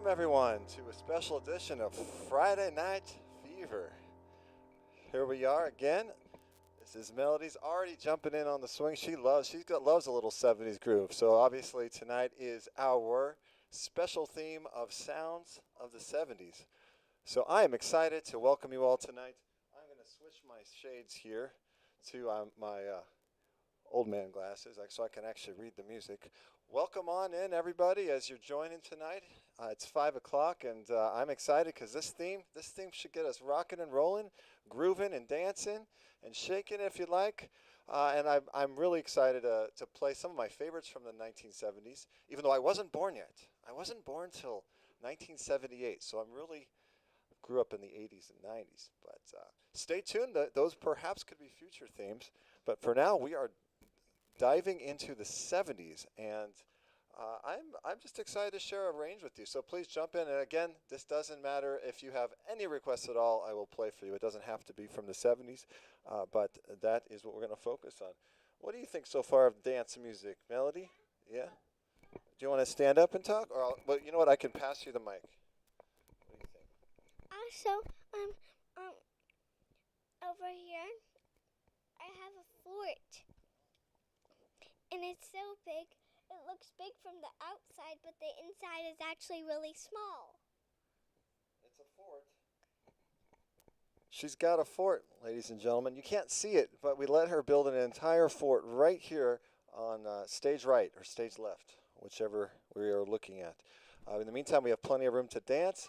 everyone, to a special edition of Friday Night Fever. Here we are again. This is Melody's already jumping in on the swing. She loves a little 70s groove. So obviously tonight is our special theme of sounds of the 70s. So I am excited to welcome you all tonight. I'm going to switch my shades here to my old man glasses so I can actually read the music. Welcome on in, everybody, as you're joining tonight. It's 5 o'clock, and I'm excited because this theme should get us rocking and rolling, grooving and dancing and shaking if you like. And I'm really excited to play some of my favorites from the 1970s, even though I wasn't born yet. I wasn't born till 1978, so I'm really grew up in the 80s and 90s. But stay tuned. Those perhaps could be future themes. But for now, we are diving into the 70s, and I'm just excited to share a range with you. So please jump in. And again, this doesn't matter if you have any requests at all. I will play for you. It doesn't have to be from the 70s, but that is what we're going to focus on. What do you think so far of dance music, Melody? Yeah. Do you want to stand up and talk, or well, you know what? I can pass you the mic. What do you think? Also, over here, I have a fort. And it's so big, it looks big from the outside, but the inside is actually really small. It's a fort. She's got a fort, ladies and gentlemen. You can't see it, but we let her build an entire fort right here on stage right or stage left, whichever we are looking at. In the meantime, we have plenty of room to dance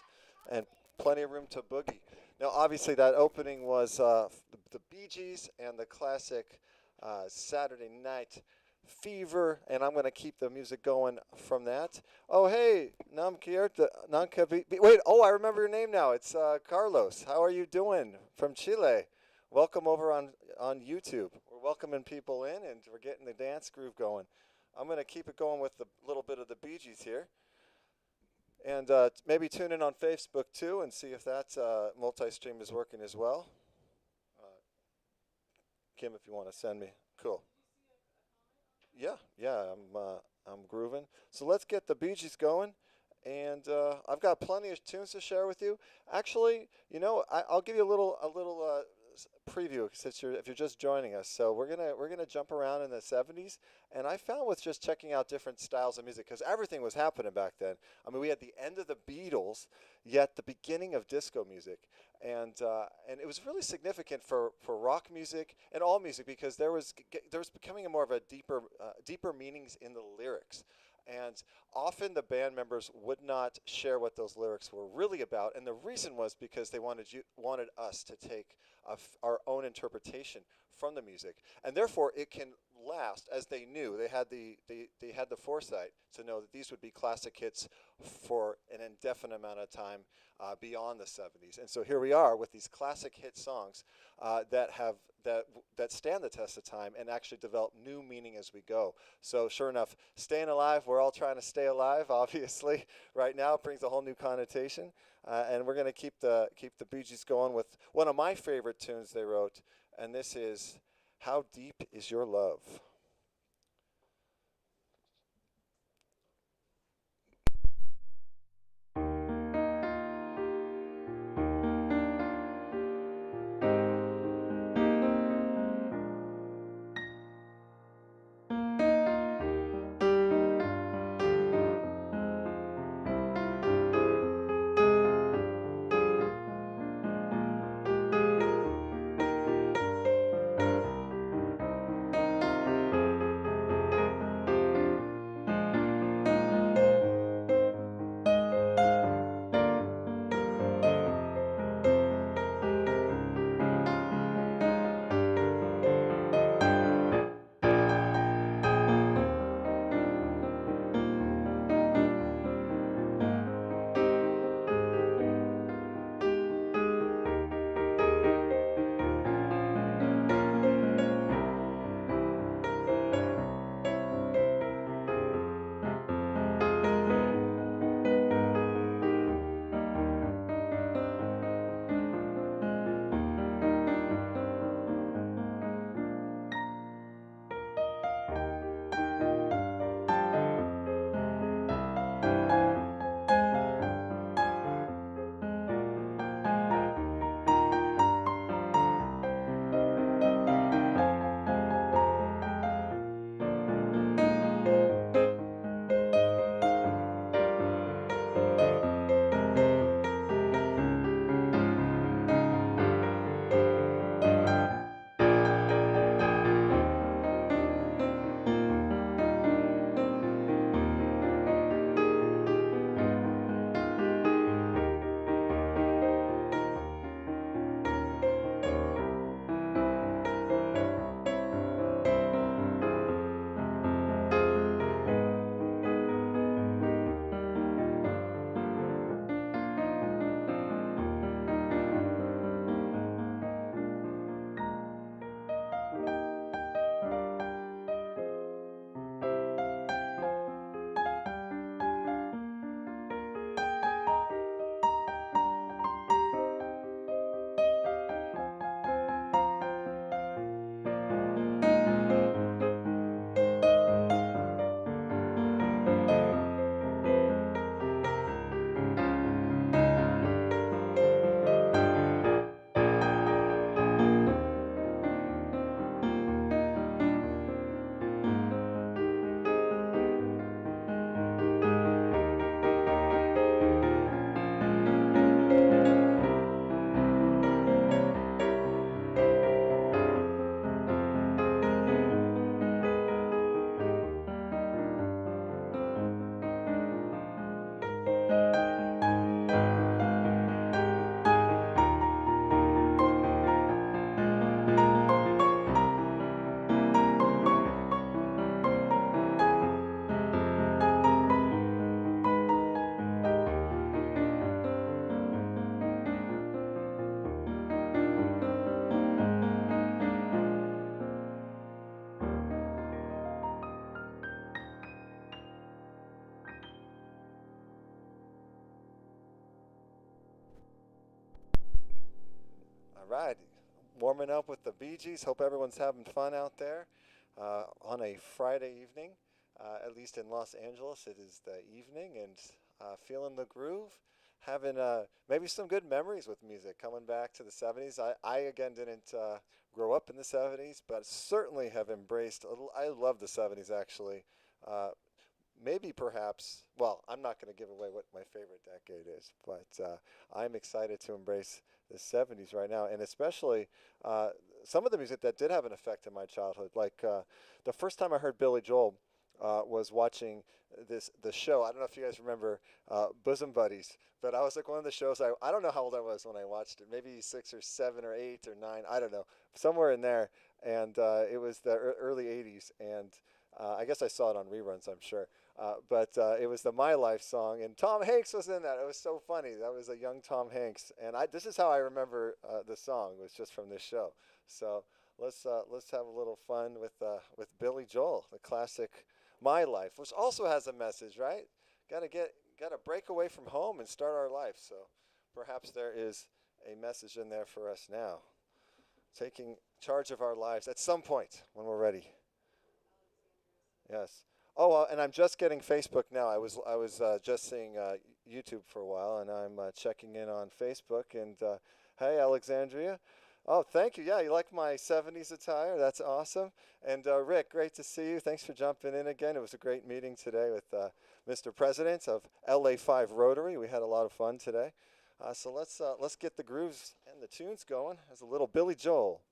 and plenty of room to boogie. Now, obviously, that opening was the Bee Gees and the classic Saturday Night Fever, and I'm going to keep the music going from that. Oh, hey, wait, oh, I remember your name now. It's Carlos. How are you doing from Chile? Welcome over on YouTube. We're welcoming people in, and we're getting the dance groove going. I'm going to keep it going with a little bit of the Bee Gees here. And maybe tune in on Facebook, too, and see if that multi-stream is working as well. Kim, if you want to send me. Cool. Yeah, I'm grooving. So let's get the Bee Gees going, and I've got plenty of tunes to share with you. Actually, you know, I'll give you a little preview since if you're just joining us. So we're gonna jump around in the 70s, and I found with just checking out different styles of music, because everything was happening back then. I mean, we had the end of the Beatles, yet the beginning of disco music. And it was really significant for rock music and all music, because there was becoming a more of a deeper meanings in the lyrics, and often the band members would not share what those lyrics were really about, and the reason was because they wanted us to take our own interpretation from the music, and therefore it can last, as they knew they had the foresight to know that these would be classic hits for an indefinite amount of time beyond the 70s. And so here we are with these classic hit songs that stand the test of time and actually develop new meaning as we go. So sure enough, staying alive, we're all trying to stay alive, obviously. Right now it brings a whole new connotation, and we're going to keep the Bee Gees going with one of my favorite tunes they wrote, and this is How Deep Is Your Love? right. Warming up with the Bee Gees. Hope everyone's having fun out there on a Friday evening. At least in Los Angeles, it is the evening, and feeling the groove. Having maybe some good memories with music. Coming back to the 70s. I again didn't grow up in the 70s, but certainly have embraced. I love the 70s actually. Uh, Maybe perhaps, well, I'm not going to give away what my favorite decade is, but I'm excited to embrace the 70s right now, and especially uh, some of the music that did have an effect in my childhood. Like the first time I heard Billy Joel was watching the show. I don't know if you guys remember Bosom Buddies, but I was like one of the shows. I don't know how old I was when I watched it. Maybe 6 or 7 or 8 or 9. I don't know, somewhere in there. And it was the early '80s, and I guess I saw it on reruns, I'm sure. But it was the My Life song, and Tom Hanks was in that. It was so funny. That was a young Tom Hanks, and this is how I remember the song. It was just from this show. So let's have a little fun with Billy Joel, the classic My Life, which also has a message, right? Gotta break away from home and start our life. So perhaps there is a message in there for us now, taking charge of our lives at some point when we're ready. Yes. Oh, and I'm just getting Facebook now. I was just seeing YouTube for a while, and I'm checking in on Facebook. And hey, Alexandria. Oh, thank you. Yeah, you like my 70s attire? That's awesome. And Rick, great to see you. Thanks for jumping in again. It was a great meeting today with Mr. President of LA5 Rotary. We had a lot of fun today. So let's get the grooves and the tunes going. As a little Billy Joel.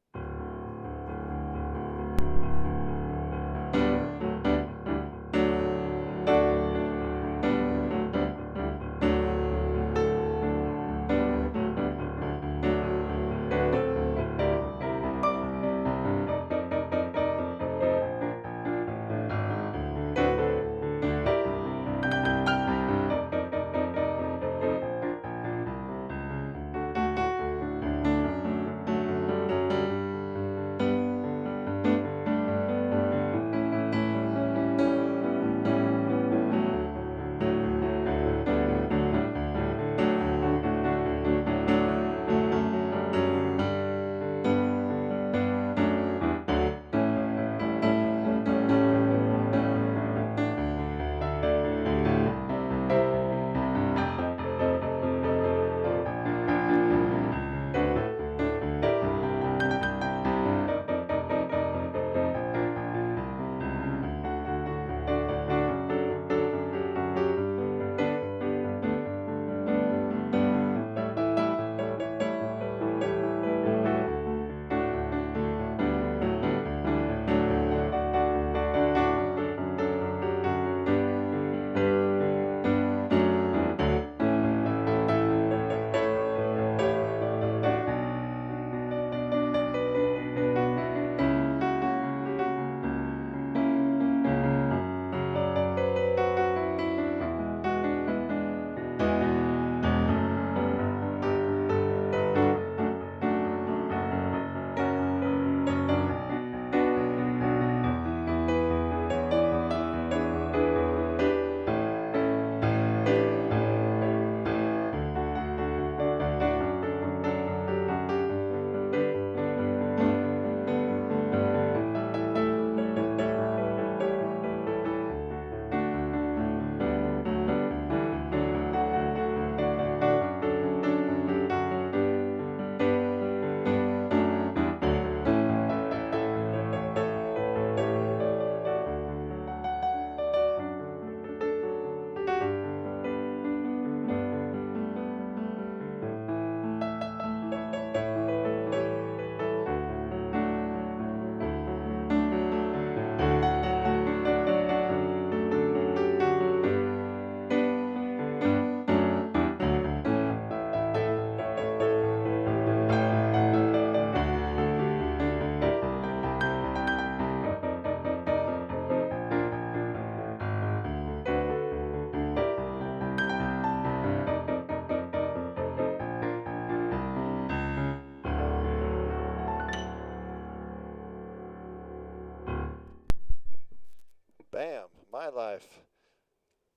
Bam, My Life.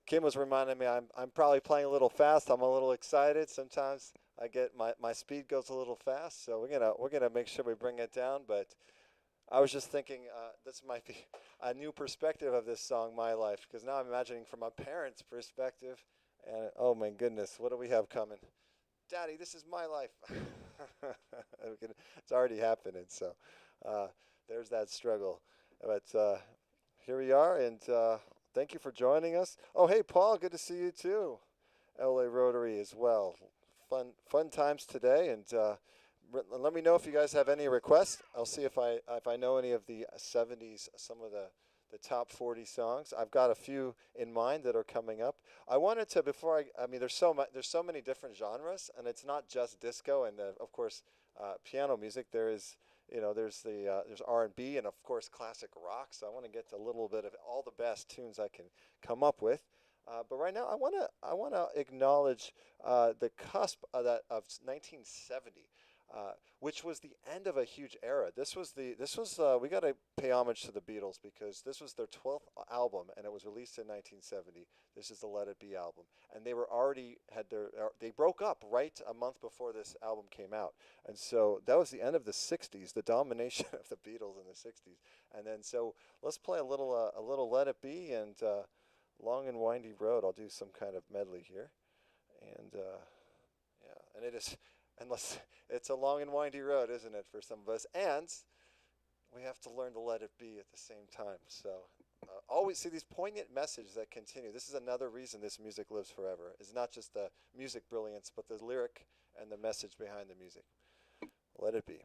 Kim was reminding me I'm probably playing a little fast. I'm a little excited. Sometimes I get my speed goes a little fast, so we're gonna make sure we bring it down. But I was just thinking this might be a new perspective of this song, My Life, because now I'm imagining from my parents' perspective, and oh my goodness, what do we have coming? Daddy, this is my life. It's already happening, so uh, there's that struggle. But here we are, and thank you for joining us. Oh, hey, Paul, good to see you too. LA Rotary as well. Fun times today, and let me know if you guys have any requests. I'll see if I know any of the 70s, some of the top 40 songs. I've got a few in mind that are coming up. I wanted to before I mean there's so many different genres, and it's not just disco and of course piano music. There's R&B and of course classic rock. So I want to get to a little bit of all the best tunes I can come up with. But right now, I wanna acknowledge the cusp of 1970, which was the end of a huge era. This was we got to pay homage to the Beatles because this was their 12th album and it was released in 1970. This is the Let It Be album, and they were already had their they broke up right a month before this album came out, and so that was the end of the 60s, the domination of the Beatles in the 60s, and then so let's play a little Let It Be and. Long and Windy Road. I'll do some kind of medley here, and yeah, and it is, unless it's a long and windy road, isn't it, for some of us? And we have to learn to let it be at the same time. So always see these poignant messages that continue. This is another reason this music lives forever. It's not just the music brilliance, but the lyric and the message behind the music. Let it be.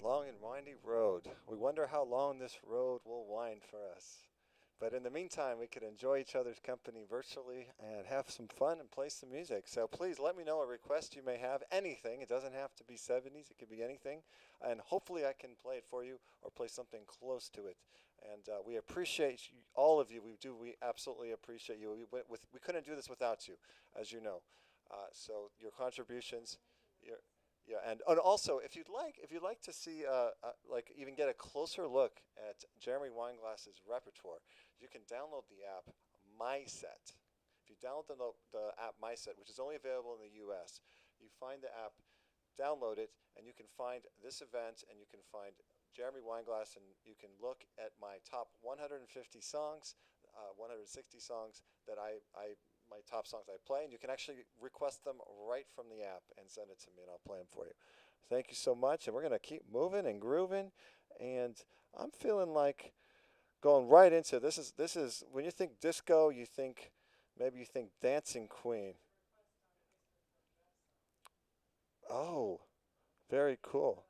Long and windy road. We wonder how long this road will wind for us. But in the meantime, we could enjoy each other's company virtually and have some fun and play some music. So please let me know a request you may have. Anything. It doesn't have to be 70s. It could be anything. And hopefully I can play it for you or play something close to it. And we appreciate you, all of you. We do. We absolutely appreciate you. We couldn't do this without you, as you know. So your contributions, your, yeah, and also if you'd like to see, like even get a closer look at Jeremy Weinglass's repertoire, you can download the app MySet. If you download the app MySet, which is only available in the U.S., you find the app, download it, and you can find this event, and you can find Jeremy Weinglass, and you can look at my top 150 songs, 160 songs that my top songs I play, and you can actually request them right from the app and send it to me, and I'll play them for you. Thank you so much, and we're gonna keep moving and grooving, and I'm feeling like going right into this is when you think disco, you think maybe you think Dancing Queen. Oh, very cool.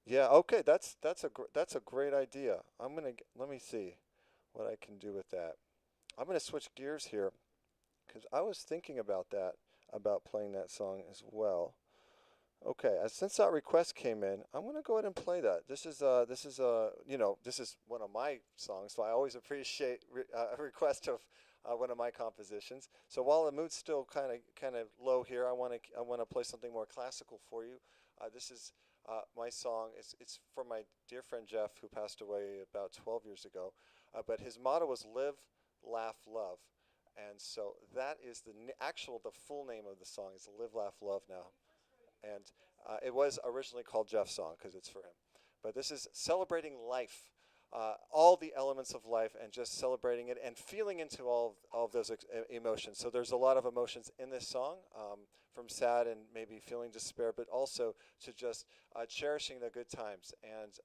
Yeah, okay, that's a great idea. Let me see what I can do with that. I'm gonna switch gears here because I was thinking about that, about playing that song as well. Okay, since that request came in, I'm gonna go ahead and play that. This is one of my songs, so I always appreciate a request of one of my compositions. So while the mood's still kind of low here, I wanna play something more classical for you. This is my song. It's from my dear friend Jeff, who passed away about 12 years ago. But his motto was "Live, Laugh, Love," and so that is the full name of the song is "Live, Laugh, Love" now. And it was originally called Jeff's song because it's for him. But this is celebrating life, all the elements of life, and just celebrating it and feeling into all of those emotions. So there's a lot of emotions in this song, from sad and maybe feeling despair, but also to just cherishing the good times and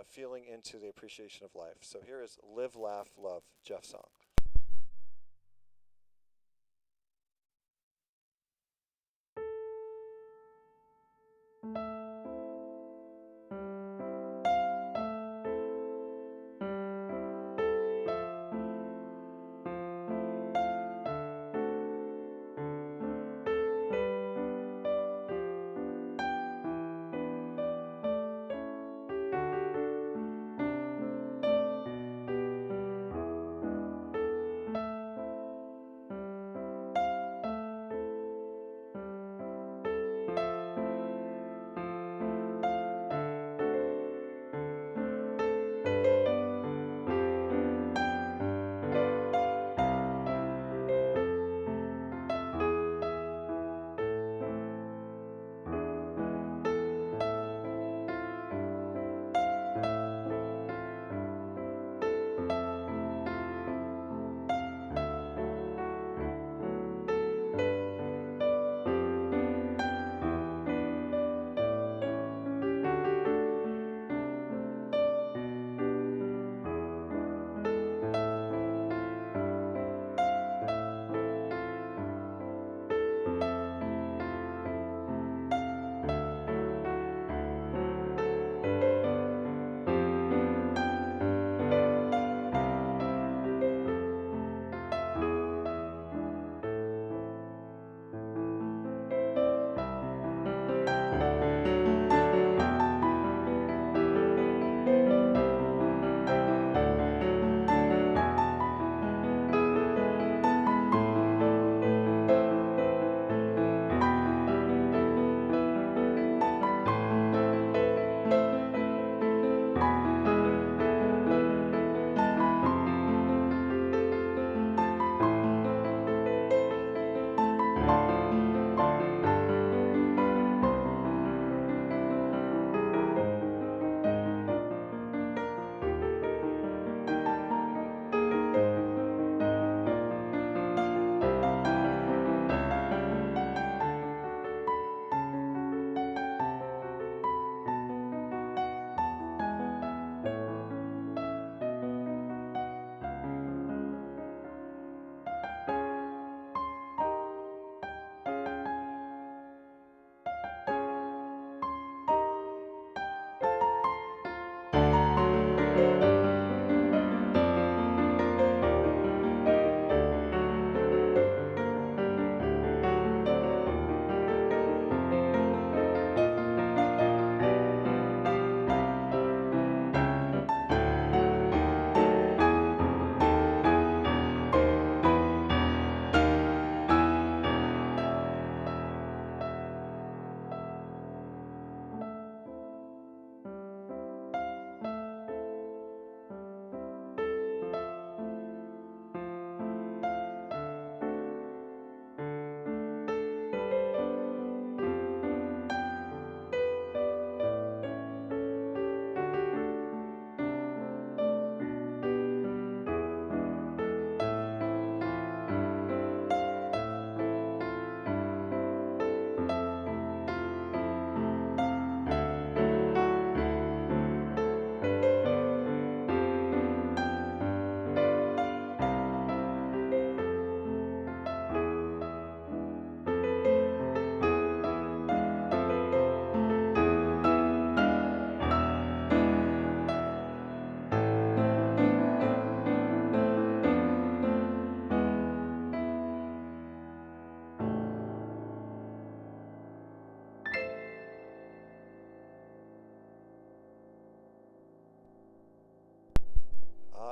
feeling into the appreciation of life. So here is "Live, Laugh, Love," Jeff's song.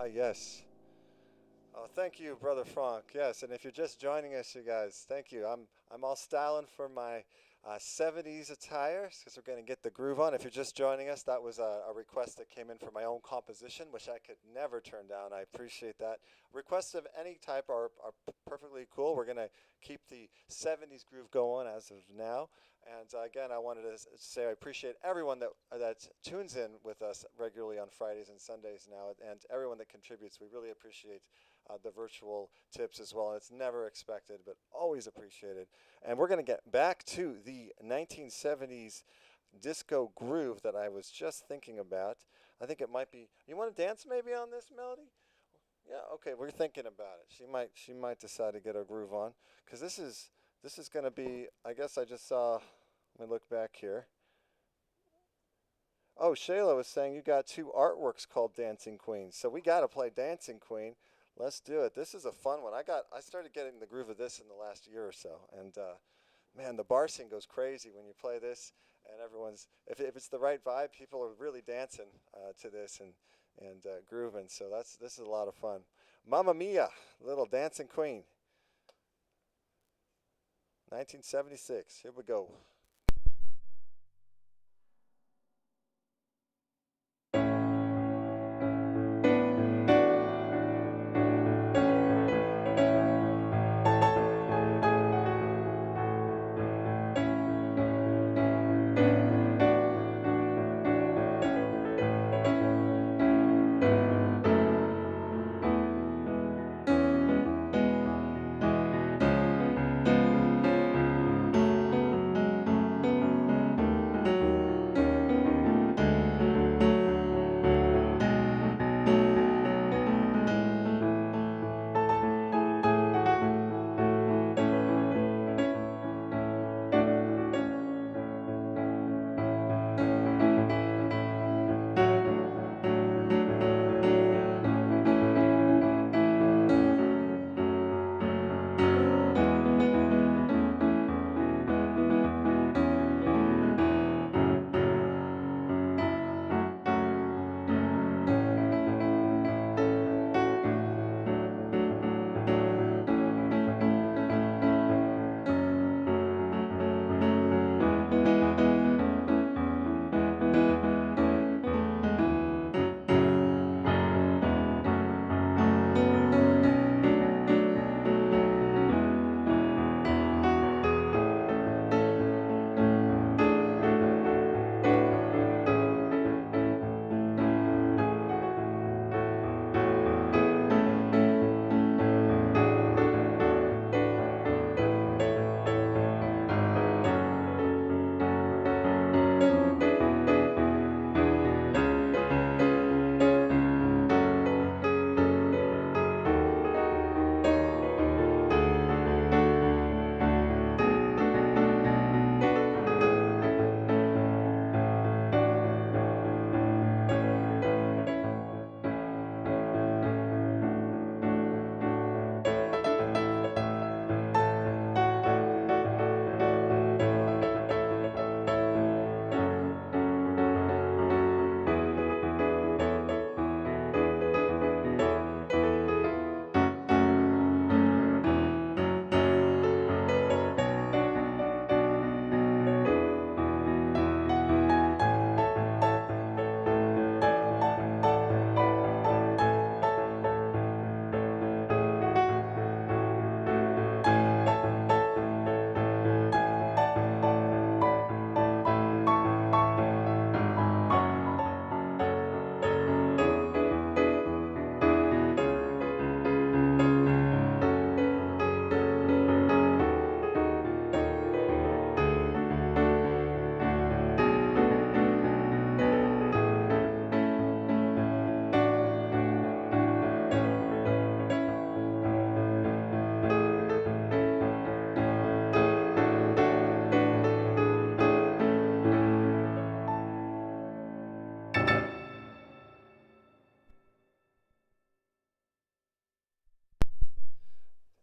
Ah, yes. Oh, thank you, Brother Frank. Yes, and if you're just joining us, you guys, thank you. I'm all styling for my 70s attire because we're going to get the groove on. If you're just joining us, that was a request that came in for my own composition, which I could never turn down. I appreciate that. Requests of any type are perfectly cool. We're going to keep the 70s groove going as of now. And again, I wanted to say I appreciate everyone that tunes in with us regularly on Fridays and Sundays now, and everyone that contributes. We really appreciate the virtual tips as well. And it's never expected, but always appreciated. And we're going to get back to the 1970s disco groove that I was just thinking about. I think it might be. You want to dance maybe on this melody? Yeah. Okay. We're thinking about it. She might decide to get her groove on because this is going to be. I guess I just saw. Let me look back here. Oh, Shayla was saying you got two artworks called Dancing Queen. So we got to play Dancing Queen. Let's do it. This is a fun one. I started getting the groove of this in the last year or so, and man, the bar scene goes crazy when you play this, and everyone's if it's the right vibe, people are really dancing to this and grooving. So this is a lot of fun. Mamma Mia, little Dancing Queen, 1976. Here we go.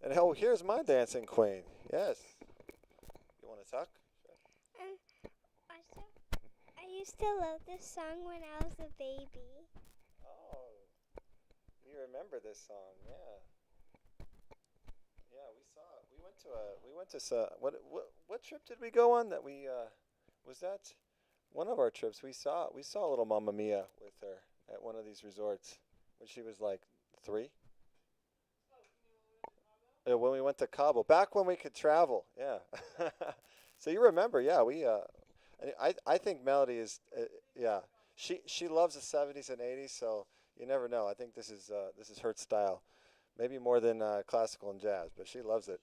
And oh, here's my Dancing Queen. Yes. You want to talk? Um, also, I used to love this song when I was a baby. Oh, remember this song. Yeah, yeah. We saw it. We went to what trip did we go on? That we was that one of our trips. We saw little Mamma Mia with her at one of these resorts when she was like 3. When we went to Cabo, back when we could travel. Yeah. So you remember? Yeah, I think Melody is yeah. She loves the 70s and 80s, so you never know. I think this is her style. Maybe more than classical and jazz, but she loves it.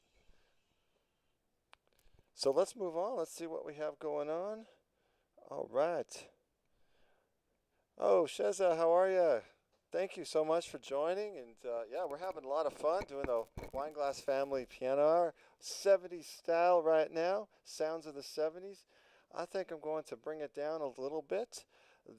So let's move on. Let's see what we have going on. All right. Oh, Sheza, how are you? Thank you so much for joining. And yeah, we're having a lot of fun doing the Wineglass Family Piano Hour, 70s style right now, sounds of the 70s. I think I'm going to bring it down a little bit.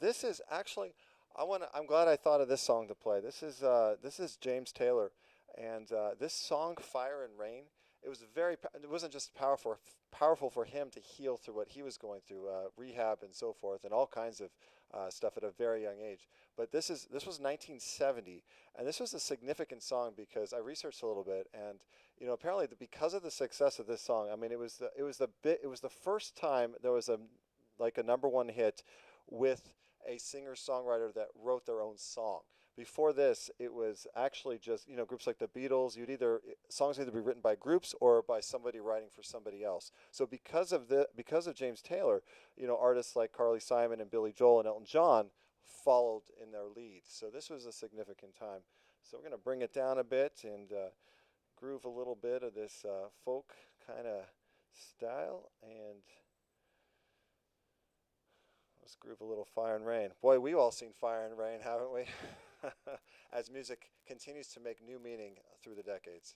This is actually, I'm glad I thought of this song to play. This is James Taylor, and this song, Fire and Rain. It wasn't just powerful for him to heal through what he was going through, rehab and so forth, and all kinds of stuff at a very young age. But this was 1970, and this was a significant song because I researched a little bit, and apparently because of the success of this song, I mean it was the first time there was a number one hit with a singer-songwriter that wrote their own song. Before this, it was actually just groups like the Beatles. Songs either be written by groups or by somebody writing for somebody else. So because of James Taylor, artists like Carly Simon and Billy Joel and Elton John followed in their lead. So this was a significant time. So we're going to bring it down a bit and groove a little bit of this folk kind of style, and let's groove a little Fire and Rain. Boy, we've all seen Fire and Rain, haven't we? As music continues to make new meaning through the decades.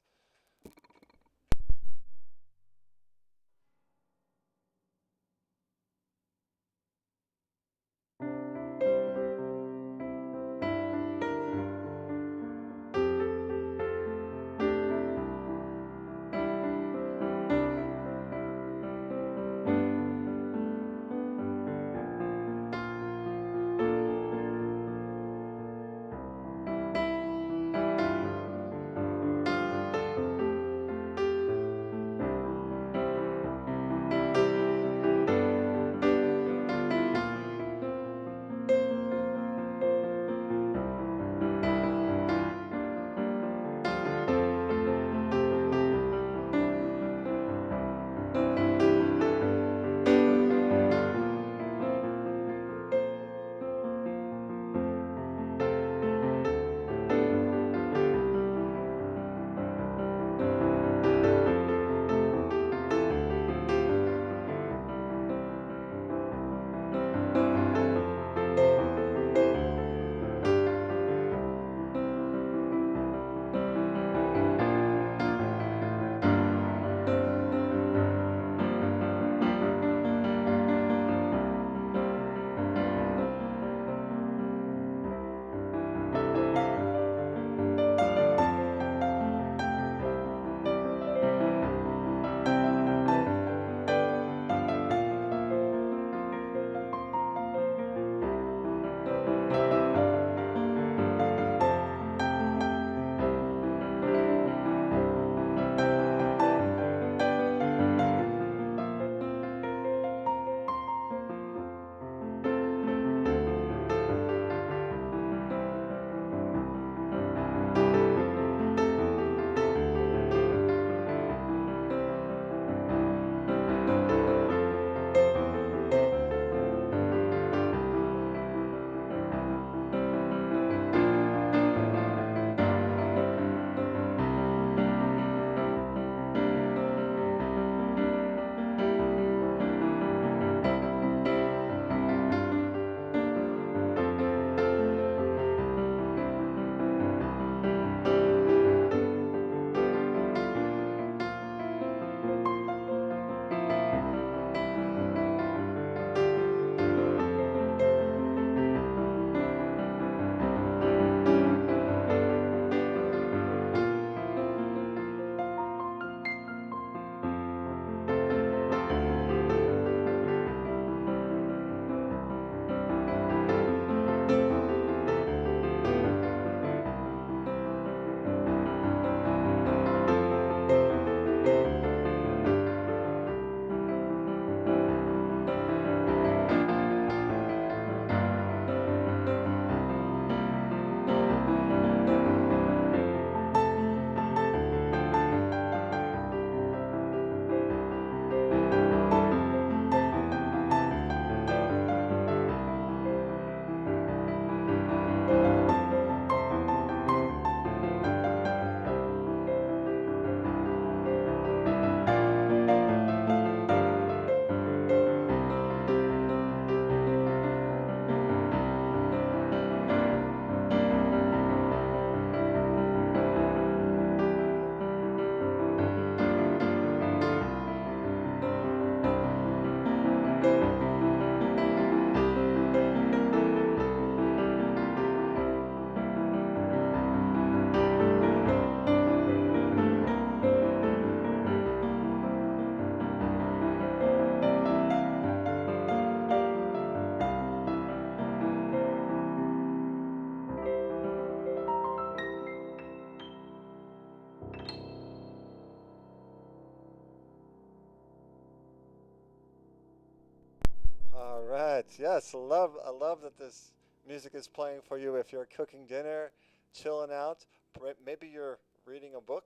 All right. Yes, I love that this music is playing for you if you're cooking dinner, chilling out. Maybe you're reading a book.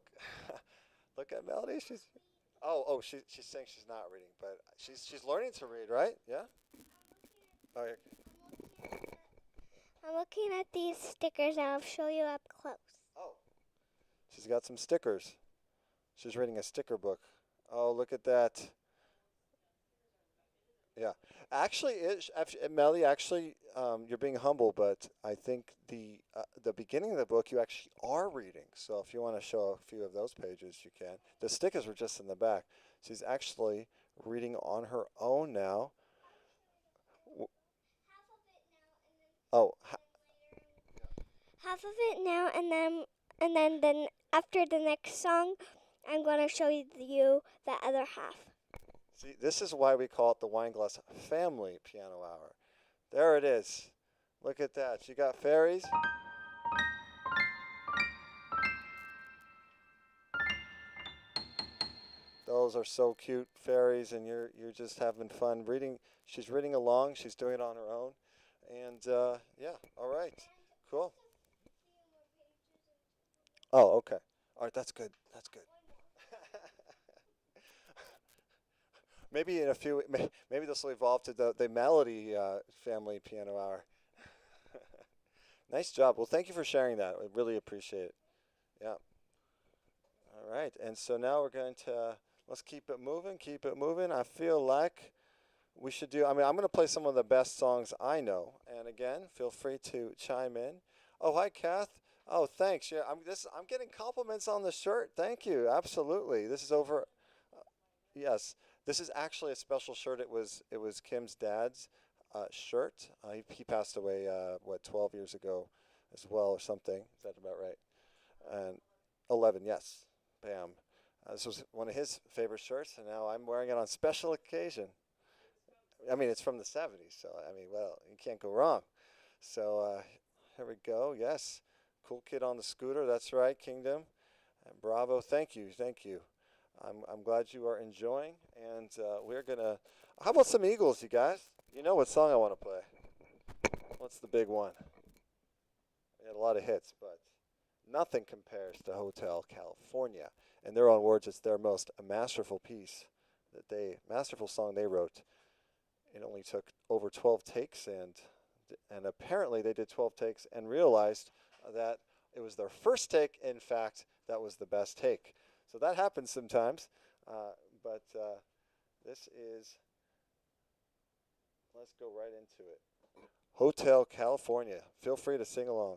Look at Melody. She's saying she's not reading, but she's learning to read, right? Yeah. Oh, yeah. I'm looking at these stickers and I'll show you up close. Oh, she's got some stickers. She's reading a sticker book. Oh, look at that. Yeah, actually, Melly. Actually, you're being humble, but I think the beginning of the book you actually are reading. So if you want to show a few of those pages, you can. The stickers were just in the back. She's actually reading on her own now. W- Oh, Half of it now, and then after the next song, I'm gonna show you the other half. see, this is why we call it the Wineglass Family Piano Hour. There it is. Look at that. You got fairies. Those are so cute, fairies, and you're just having fun reading. She's reading along. She's doing it on her own, and yeah. All right, cool. Oh, okay. All right, that's good. That's good. Maybe in a few, maybe this will evolve to the Melody Family Piano Hour. Nice job. Well, thank you for sharing that. I really appreciate it. Yeah. All right, and so now we're going to let's keep it moving. Keep it moving. I feel like we should do. I mean, I'm going to play some of the best songs I know. And again, feel free to chime in. Oh, hi, Kath. Oh, thanks. Yeah, I'm getting compliments on the shirt. Thank you. Absolutely. This is over. Yes, this is actually a special shirt. It was Kim's dad's shirt. He passed away 12 years ago, as well, or something. Is that about right? And 11. Yes. Bam. This was one of his favorite shirts, and now I'm wearing it on special occasion. I mean, it's from the 70's, so I mean, well, you can't go wrong. So here we go. Yes, cool kid on the scooter. That's right, Kingdom. And bravo. Thank you. Thank you. I'm glad you are enjoying, and we're gonna. How about some Eagles, you guys? You know what song I want to play? What's the big one? We had a lot of hits, but nothing compares to Hotel California. In their own words, it's their most masterful piece masterful song they wrote. It only took over 12 takes, and apparently they did 12 takes and realized that it was their first take, in fact, that was the best take. So that happens sometimes. But this is, let's go right into it. Hotel California. Feel free to sing along.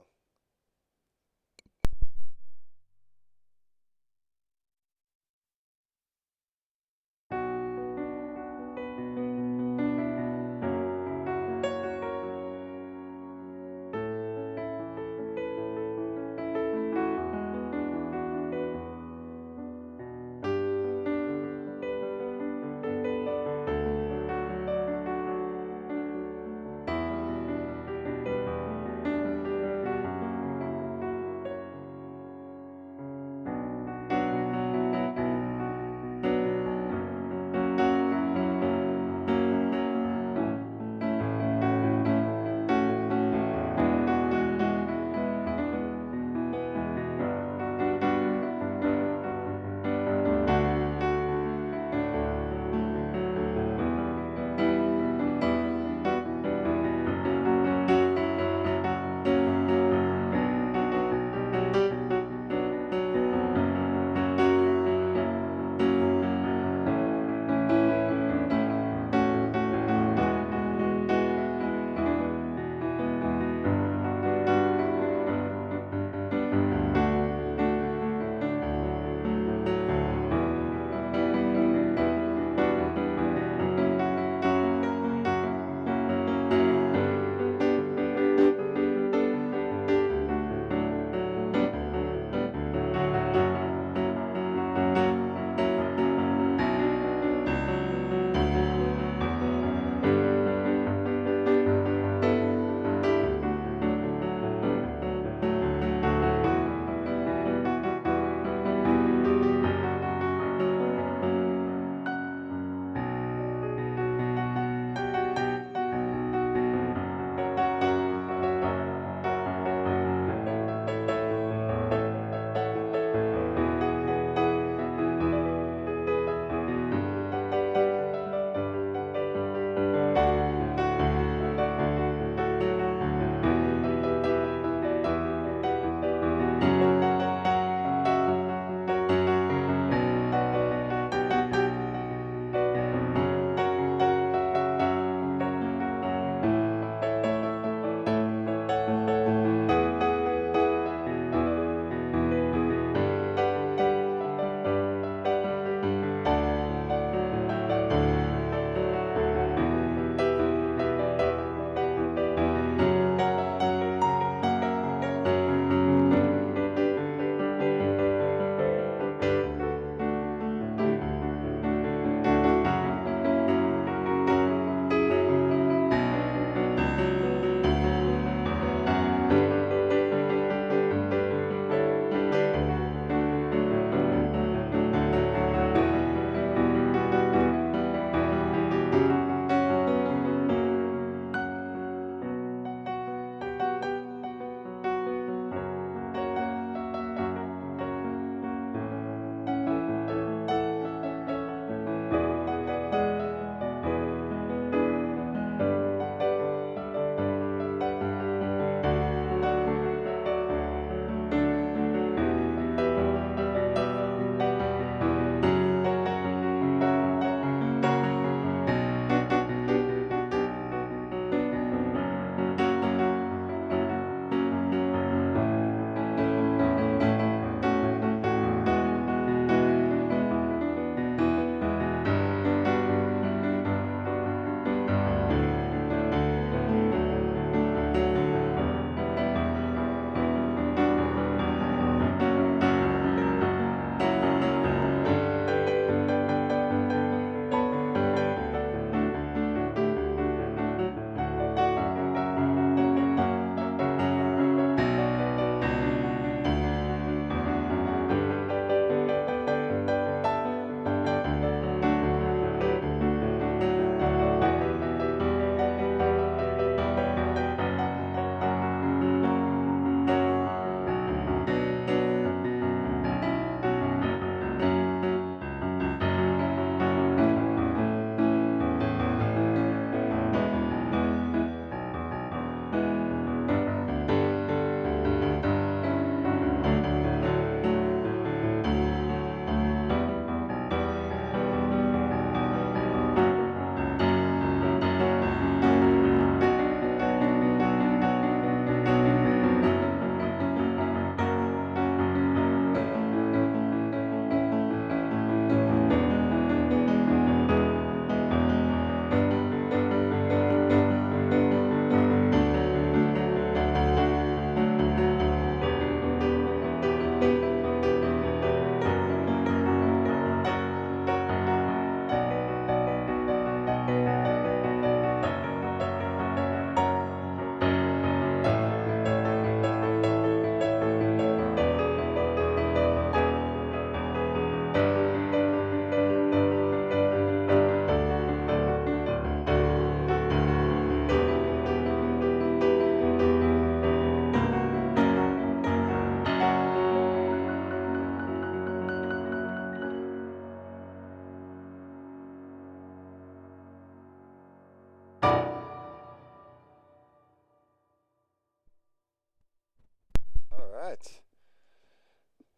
right.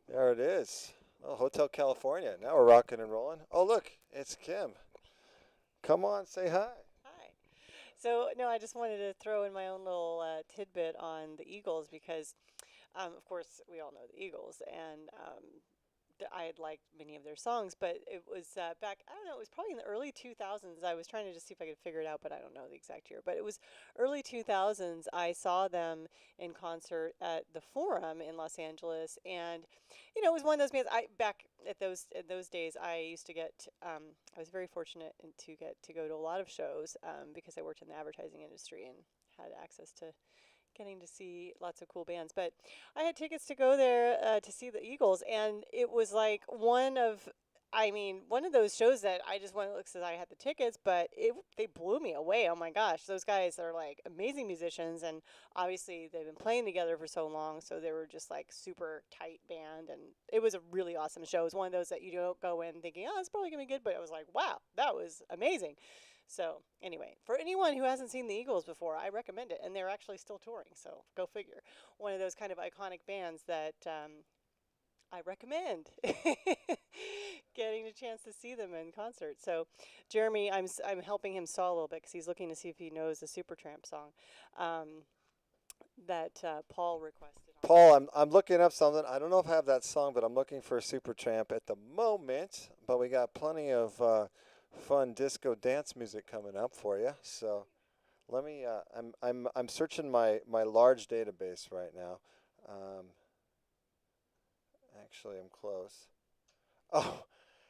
There it is. Oh, Hotel California. Now we're rocking and rolling. Oh, look, it's Kim. Come on, say hi. Hi. So, no, I just wanted to throw in my own little tidbit on the Eagles because, of course, we all know the Eagles, and I had liked many of their songs, but it was back, I don't know, it was probably in the early 2000s. I was trying to just see if I could figure it out, but I don't know the exact year. But it was early 2000s. I saw them in concert at the Forum in Los Angeles, and it was one of those bands. I back at those days, I used to get. I was very fortunate to get to go to a lot of shows because I worked in the advertising industry and had access to getting to see lots of cool bands. But I had tickets to go there to see the Eagles, and it was like one of those shows that I just went because I had the tickets, but they blew me away. Oh my gosh, those guys are like amazing musicians, and obviously they've been playing together for so long, so they were just like super tight band, and it was a really awesome show. It was one of those that you don't go in thinking, oh, it's probably gonna be good, but it was like, wow, that was amazing. So anyway, for anyone who hasn't seen the Eagles before, I recommend it, and they're actually still touring. So go figure. One of those kind of iconic bands that I recommend getting a chance to see them in concert. So Jeremy, I'm helping him stall a little bit because he's looking to see if he knows the Supertramp song that Paul requested. Paul, I'm looking up something. I don't know if I have that song, but I'm looking for Supertramp at the moment. But we got plenty of fun disco dance music coming up for you. So let me. I'm searching my large database right now. Um, Actually, I'm close. Oh,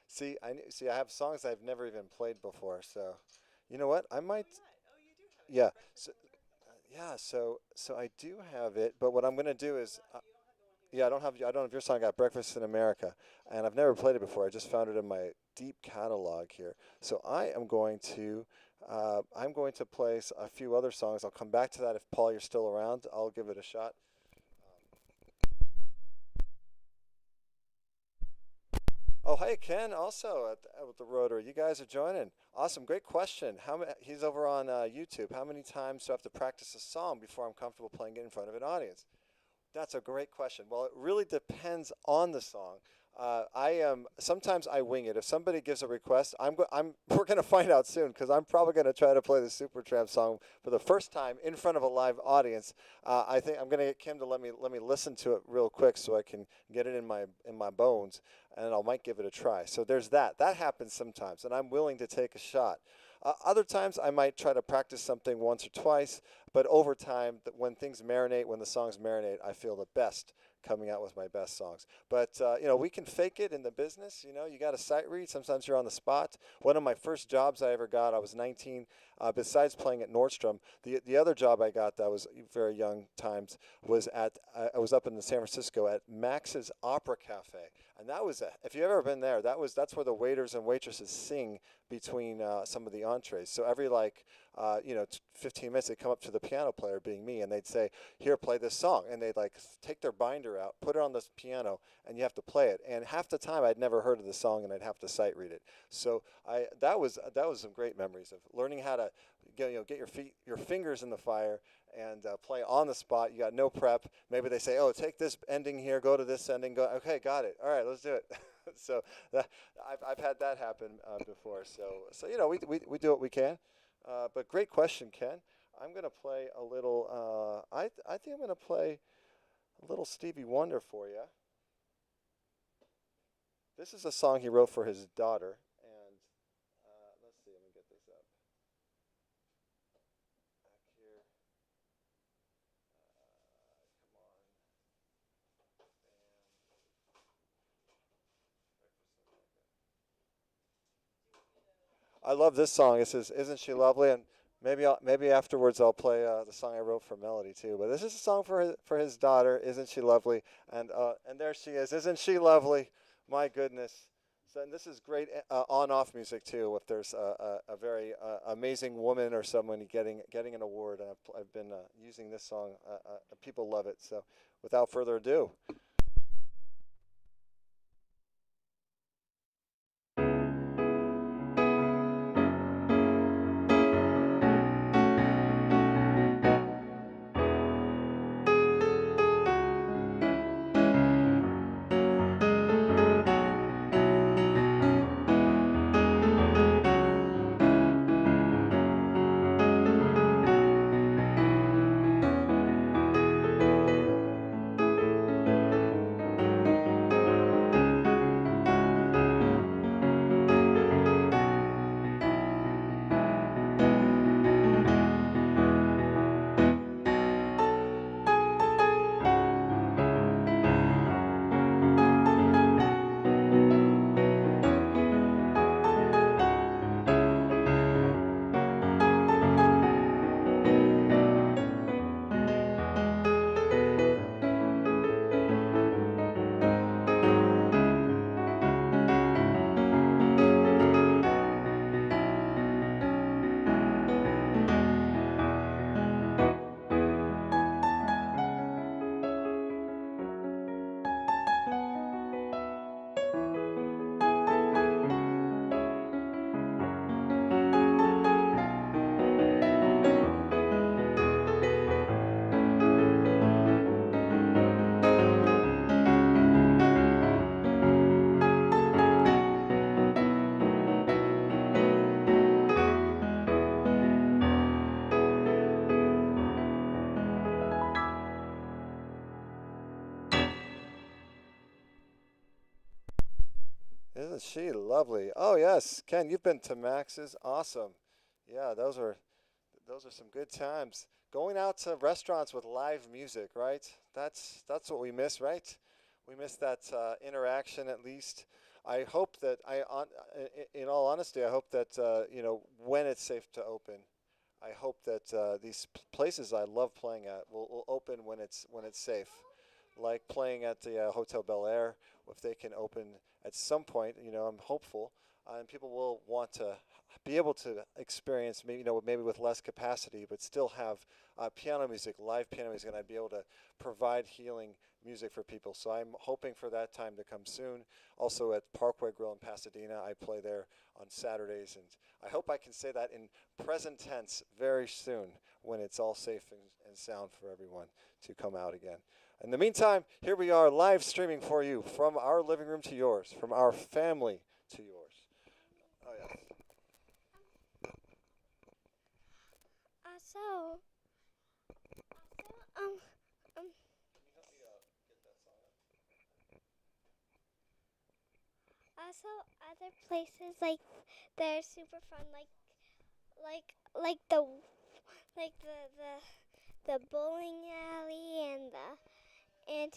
see. I have songs I've never even played before. So, you know what? I might. Yeah. So, yeah. So I do have it. But what I'm gonna do is, yeah, I don't have your song. I got Breakfast in America, and I've never played it before. I just found it in my deep catalog here. So I'm going to play a few other songs. I'll come back to that if Paul you're still around. I'll give it a shot. Oh, hey, Ken, also with the Rotary. You guys are joining. Awesome, great question. He's over on YouTube. How many times do I have to practice a song before I'm comfortable playing it in front of an audience? That's a great question. Well, it really depends on the song. I am sometimes I wing it. If somebody gives a request, we're gonna find out soon because I'm probably gonna try to play the Supertramp song for the first time in front of a live audience. I think I'm gonna get Kim to let me listen to it real quick so I can get it in my bones, and I might give it a try. So there's that. That happens sometimes, and I'm willing to take a shot. Other times I might try to practice something once or twice, but over time, when things marinate, when the songs marinate, I feel the best coming out with my best songs. But we can fake it in the business. You got a sight read. Sometimes you're on the spot. One of my first jobs I ever got, I was 19. Besides playing at Nordstrom, the other job I got that was very young times was I was up in San Francisco at Max's Opera Cafe, and if you've ever been there, that's where the waiters and waitresses sing between some of the entrees. So every 15 minutes they'd come up to the piano player, being me, and they'd say, "Here, play this song," and they'd take their binder out, put it on this piano, and you have to play it. And half the time I'd never heard of the song, and I'd have to sight read it. So that was some great memories of learning how to get your fingers in the fire and play on the spot. You got no prep. Maybe they say, "Oh, take this ending here, go to this ending, go." Okay, got it. All right, let's do it. So I've had that happen before. So we do what we can. But great question, Ken. I'm gonna play a little. I think I'm gonna play a little Stevie Wonder for you. This is a song he wrote for his daughter, and let's see. Let me get this up back here. Come on, I love this song. It says, "Isn't she lovely?" And maybe afterwards I'll play the song I wrote for Melody too. But this is a song for his daughter. "Isn't she lovely?" And there she is. Isn't she lovely? My goodness. So and this is great on-off music too. If there's a very amazing woman or someone getting an award, and I've been using this song. People love it. So without further ado. Isn't she lovely? Oh yes, Ken, you've been to Max's. Awesome. Yeah, those are some good times. Going out to restaurants with live music, right? That's what we miss, right? We miss that interaction at least. I hope that in all honesty, I hope that when it's safe to open, I hope that these places I love playing at will open when it's safe, like playing at the Hotel Bel Air. If they can open at some point, I'm hopeful, and people will want to be able to experience maybe with less capacity, but still have piano music, live piano music, and I'd be able to provide healing music for people. So I'm hoping for that time to come soon. Also at Parkway Grill in Pasadena, I play there on Saturdays, and I hope I can say that in present tense very soon when it's all safe and sound for everyone to come out again. In the meantime, here we are live streaming for you from our living room to yours, from our family to yours. Oh yeah. So, um, um, also other places like they're super fun, like the like the bowling alley and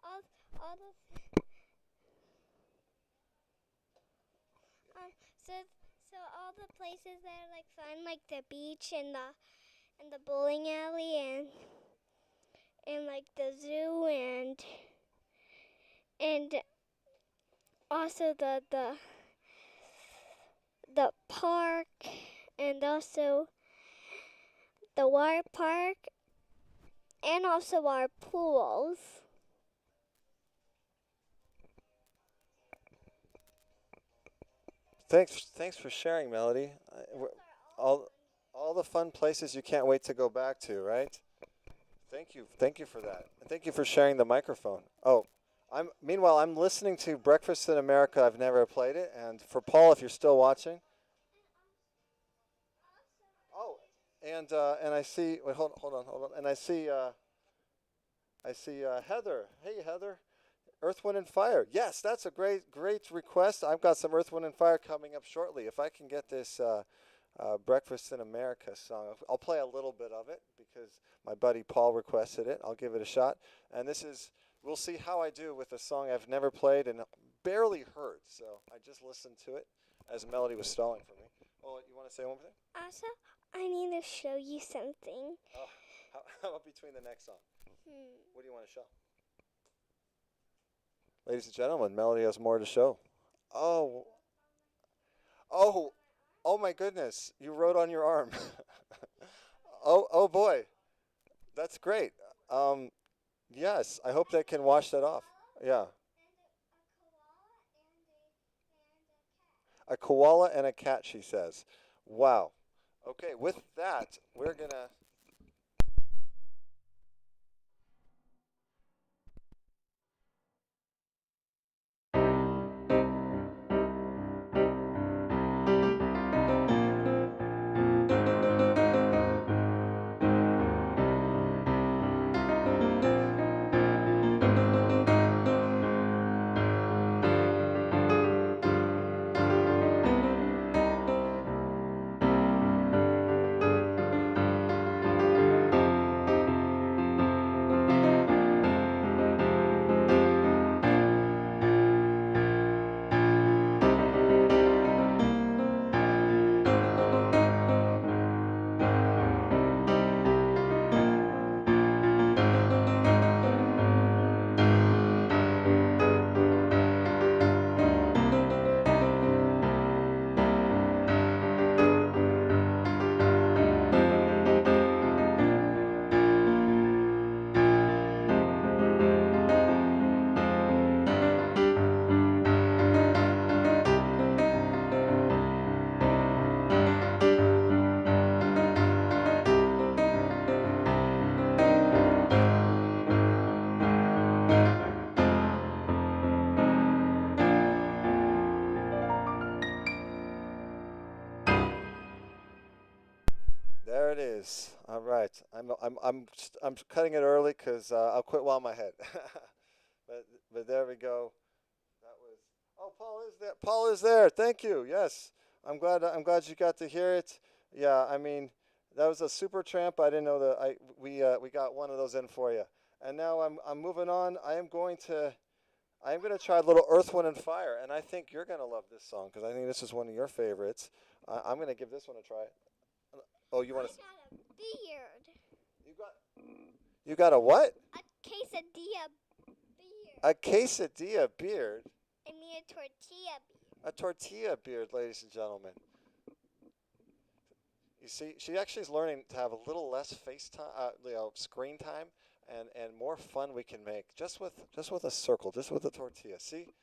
all all the um so so all the places that are like fun, like the beach and the bowling alley and like the zoo and also the park and also the water park and also our pools. Thanks for sharing, Melody. All all the fun places you can't wait to go back to, right? Thank you for that, and thank you for sharing the microphone. Oh, meanwhile I'm listening to Breakfast in America. I've never played it, and for Paul, if you're still watching. Oh, and I see. Wait, hold on, and I see Heather. Hey, Heather. Earth, Wind, and Fire. Yes, that's a great request. I've got some Earth, Wind, and Fire coming up shortly. If I can get this Breakfast in America song, I'll play a little bit of it because my buddy Paul requested it. I'll give it a shot. And we'll see how I do with a song I've never played and barely heard. So I just listened to it as Melody was stalling for me. Oh, you want to say one more thing? Also, I need to show you something. Oh, how about between the next song? What do you want to show? Ladies and gentlemen, Melody has more to show. Oh, oh, oh my goodness! You wrote on your arm. Oh boy, that's great. Um, yes, I hope they can wash that off. Yeah, a koala and a cat. She says. Wow. Okay, with that, we're gonna. There it is. All right. I'm cutting it early because I'll quit while I'm ahead. but But there we go. That was. Oh, Paul is there. Paul is there. Thank you. Yes, I'm glad. I'm glad you got to hear it. Yeah, I mean, that was a super tramp. I didn't know that. We got one of those in for you. And now I'm moving on. I am gonna try a little Earth, Wind, and Fire, and I think you're gonna love this song because I think this is one of your favorites. I'm gonna give this one a try. Oh, you want to? I got a beard. You got. You got a what? A quesadilla beard. A quesadilla beard. I mean a tortilla beard. A tortilla beard, ladies and gentlemen. You see, she actually is learning to have a little less face time, screen time, and more fun we can make just with a circle, just with a tortilla. See,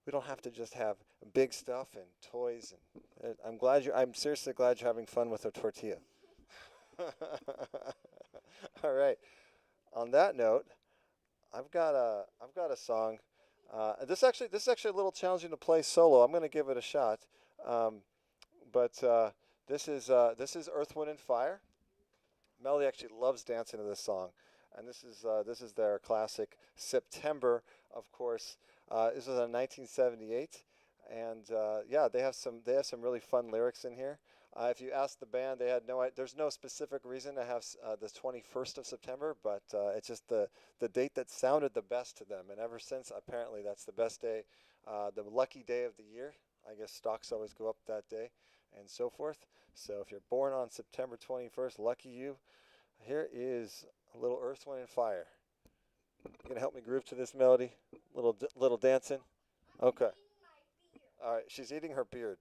we don't have to just have big stuff and toys. And I'm seriously glad you're having fun with a tortilla. All right. On that note, I've got a song. This is actually a little challenging to play solo. I'm going to give it a shot. But this is Earth, Wind, and Fire. Melody actually loves dancing to this song, and this is their classic September, of course. This was in 1978, and yeah, they have some really fun lyrics in here. If you ask the band, they had there's no specific reason to have the 21st of September, but it's just the date that sounded the best to them, and ever since, apparently, that's the best day, the lucky day of the year. I guess stocks always go up that day, and so forth. So if you're born on September 21st, lucky you. Here is a little Earth, Wind, and Fire. You gonna help me groove to this melody? Little dancing? Okay. All right, she's eating her beard.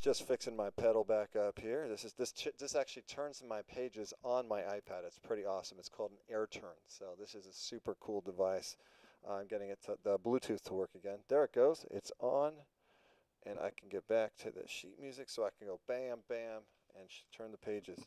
Just fixing my pedal back up here. This actually turns my pages on my iPad. It's pretty awesome. It's called an air turn. So this is a super cool device. I'm getting the Bluetooth to work again. There it goes. It's on, and I can get back to the sheet music, so I can go bam, bam, and turn the pages.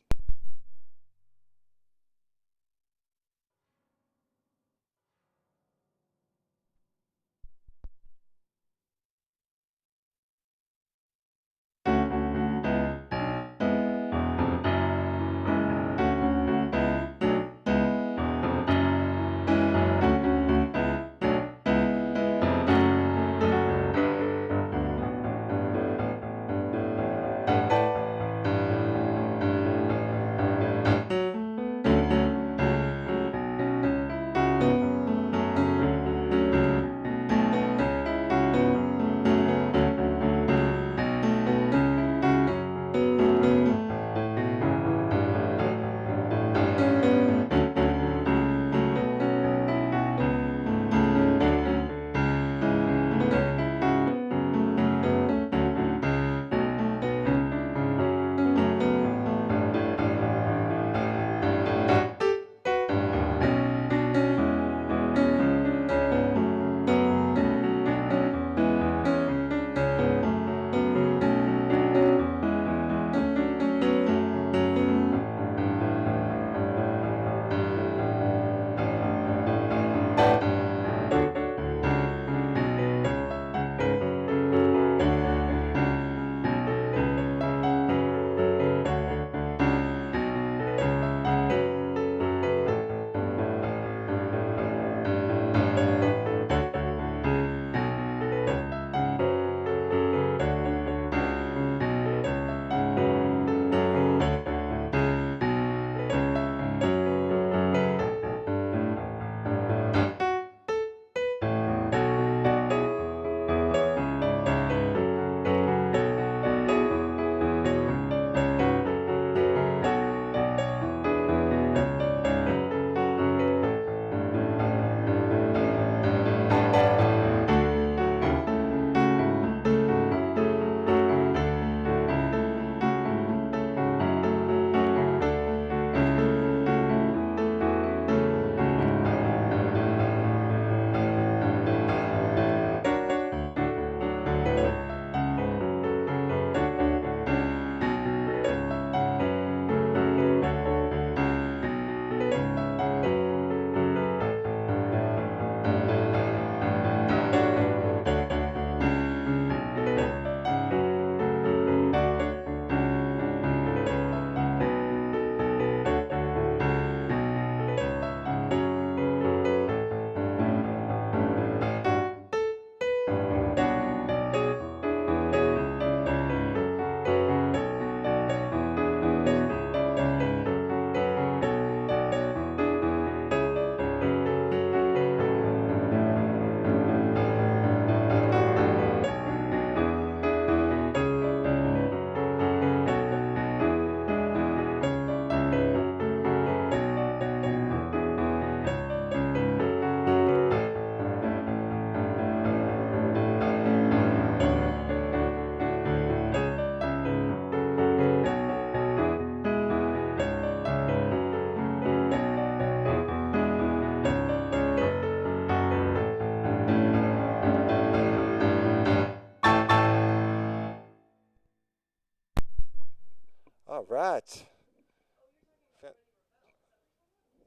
All right.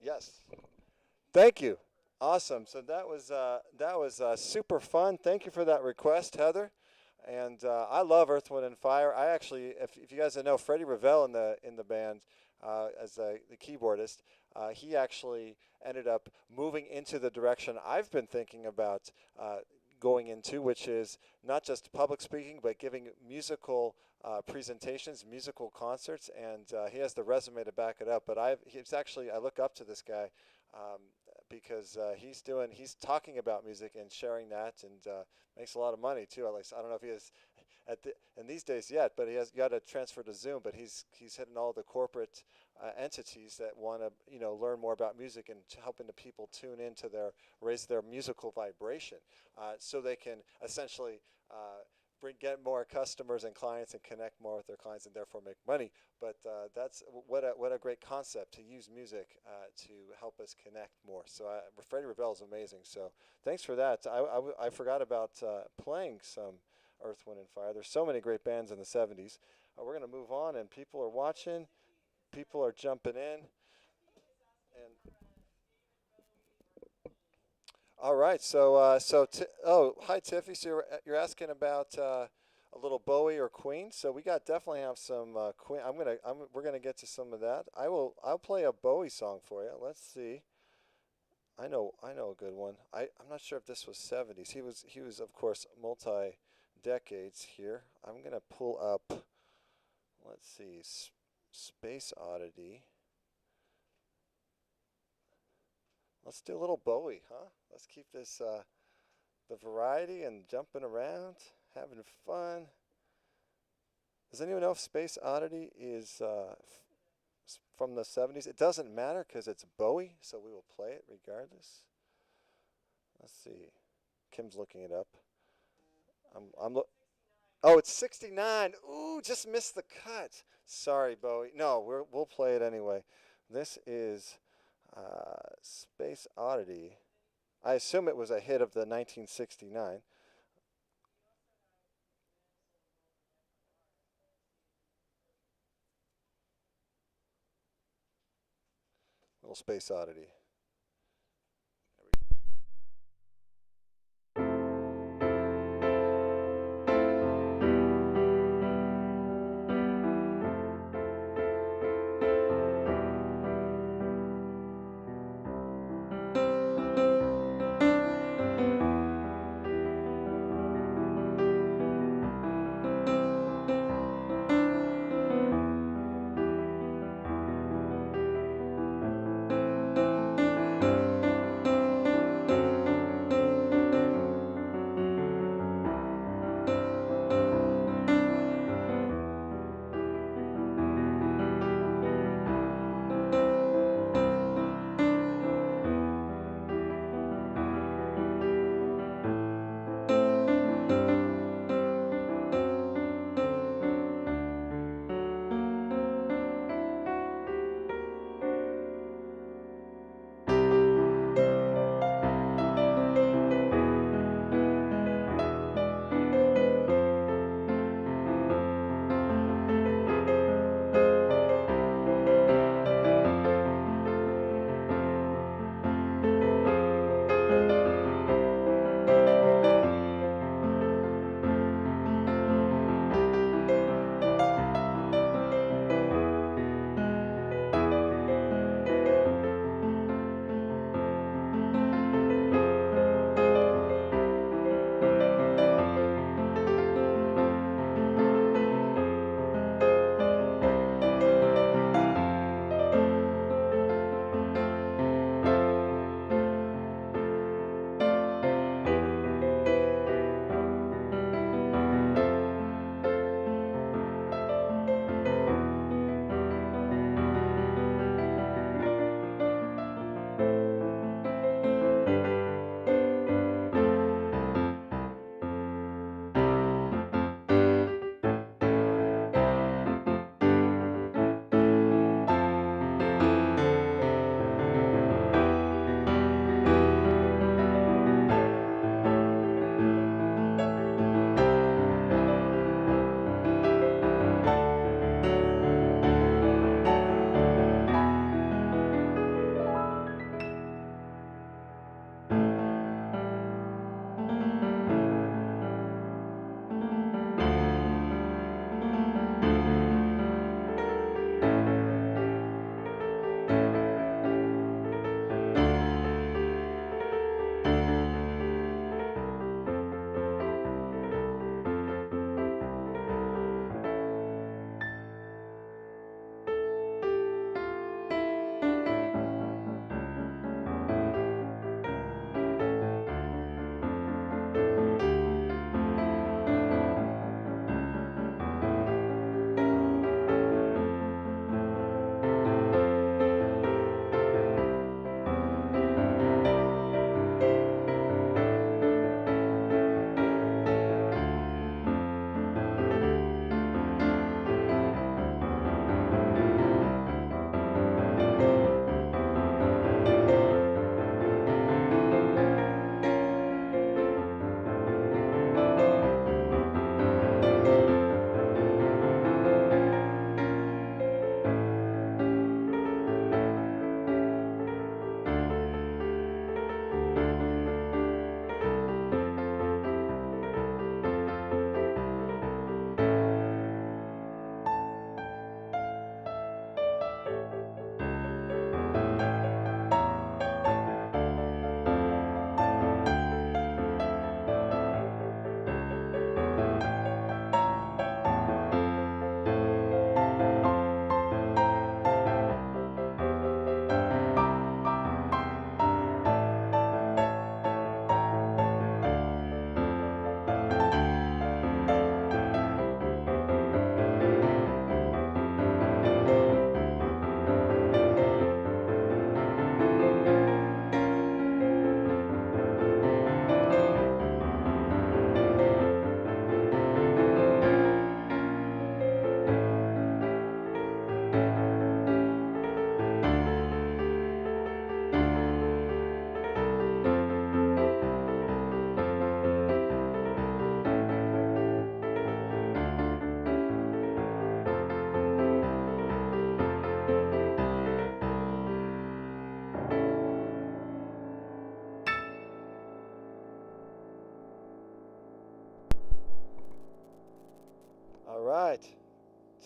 Yes. Thank you. Awesome. So that was super fun. Thank you for that request, Heather. And I love Earth, Wind, and Fire. I actually, if you guys don't know, Freddie Revell in the band as the keyboardist, he actually ended up moving into the direction I've been thinking about going into, which is not just public speaking, but giving musical presentations, musical concerts, and he has the resume to back it up. But I look up to this guy. Um, because he's talking about music and sharing that, and makes a lot of money too. At least I don't know if he is in these days yet, but he has got to transfer to Zoom. But he's hitting all the corporate entities that want to learn more about music and helping the people tune into raise their musical vibration, so they can essentially get more customers and clients and connect more with their clients and therefore make money. But that's what a great concept to use music to help us connect more. So Freddie Revell is amazing. So thanks for that. I forgot about playing some Earth, Wind, and Fire. There's so many great bands in the 70s. We're going to move on, and people are watching. People are jumping in. And all right, hi Tiffy. So you're asking about a little Bowie or Queen. So we definitely have some Queen. We're gonna get to some of that. I'll play a Bowie song for you. Let's see. I know a good one. I'm not sure if this was 70s. He was of course multi decades here. I'm gonna pull up. Let's see, Space Oddity. Let's do a little Bowie, huh? Let's keep this the variety and jumping around, having fun. Does anyone know if Space Oddity is from the 70s? It doesn't matter because it's Bowie, so we will play it regardless. Let's see. Kim's looking it up. Oh, it's 69. Ooh, just missed the cut. Sorry, Bowie. No, we'll play it anyway. This is Space Oddity. I assume it was a hit of the 1969. Little Space Oddity.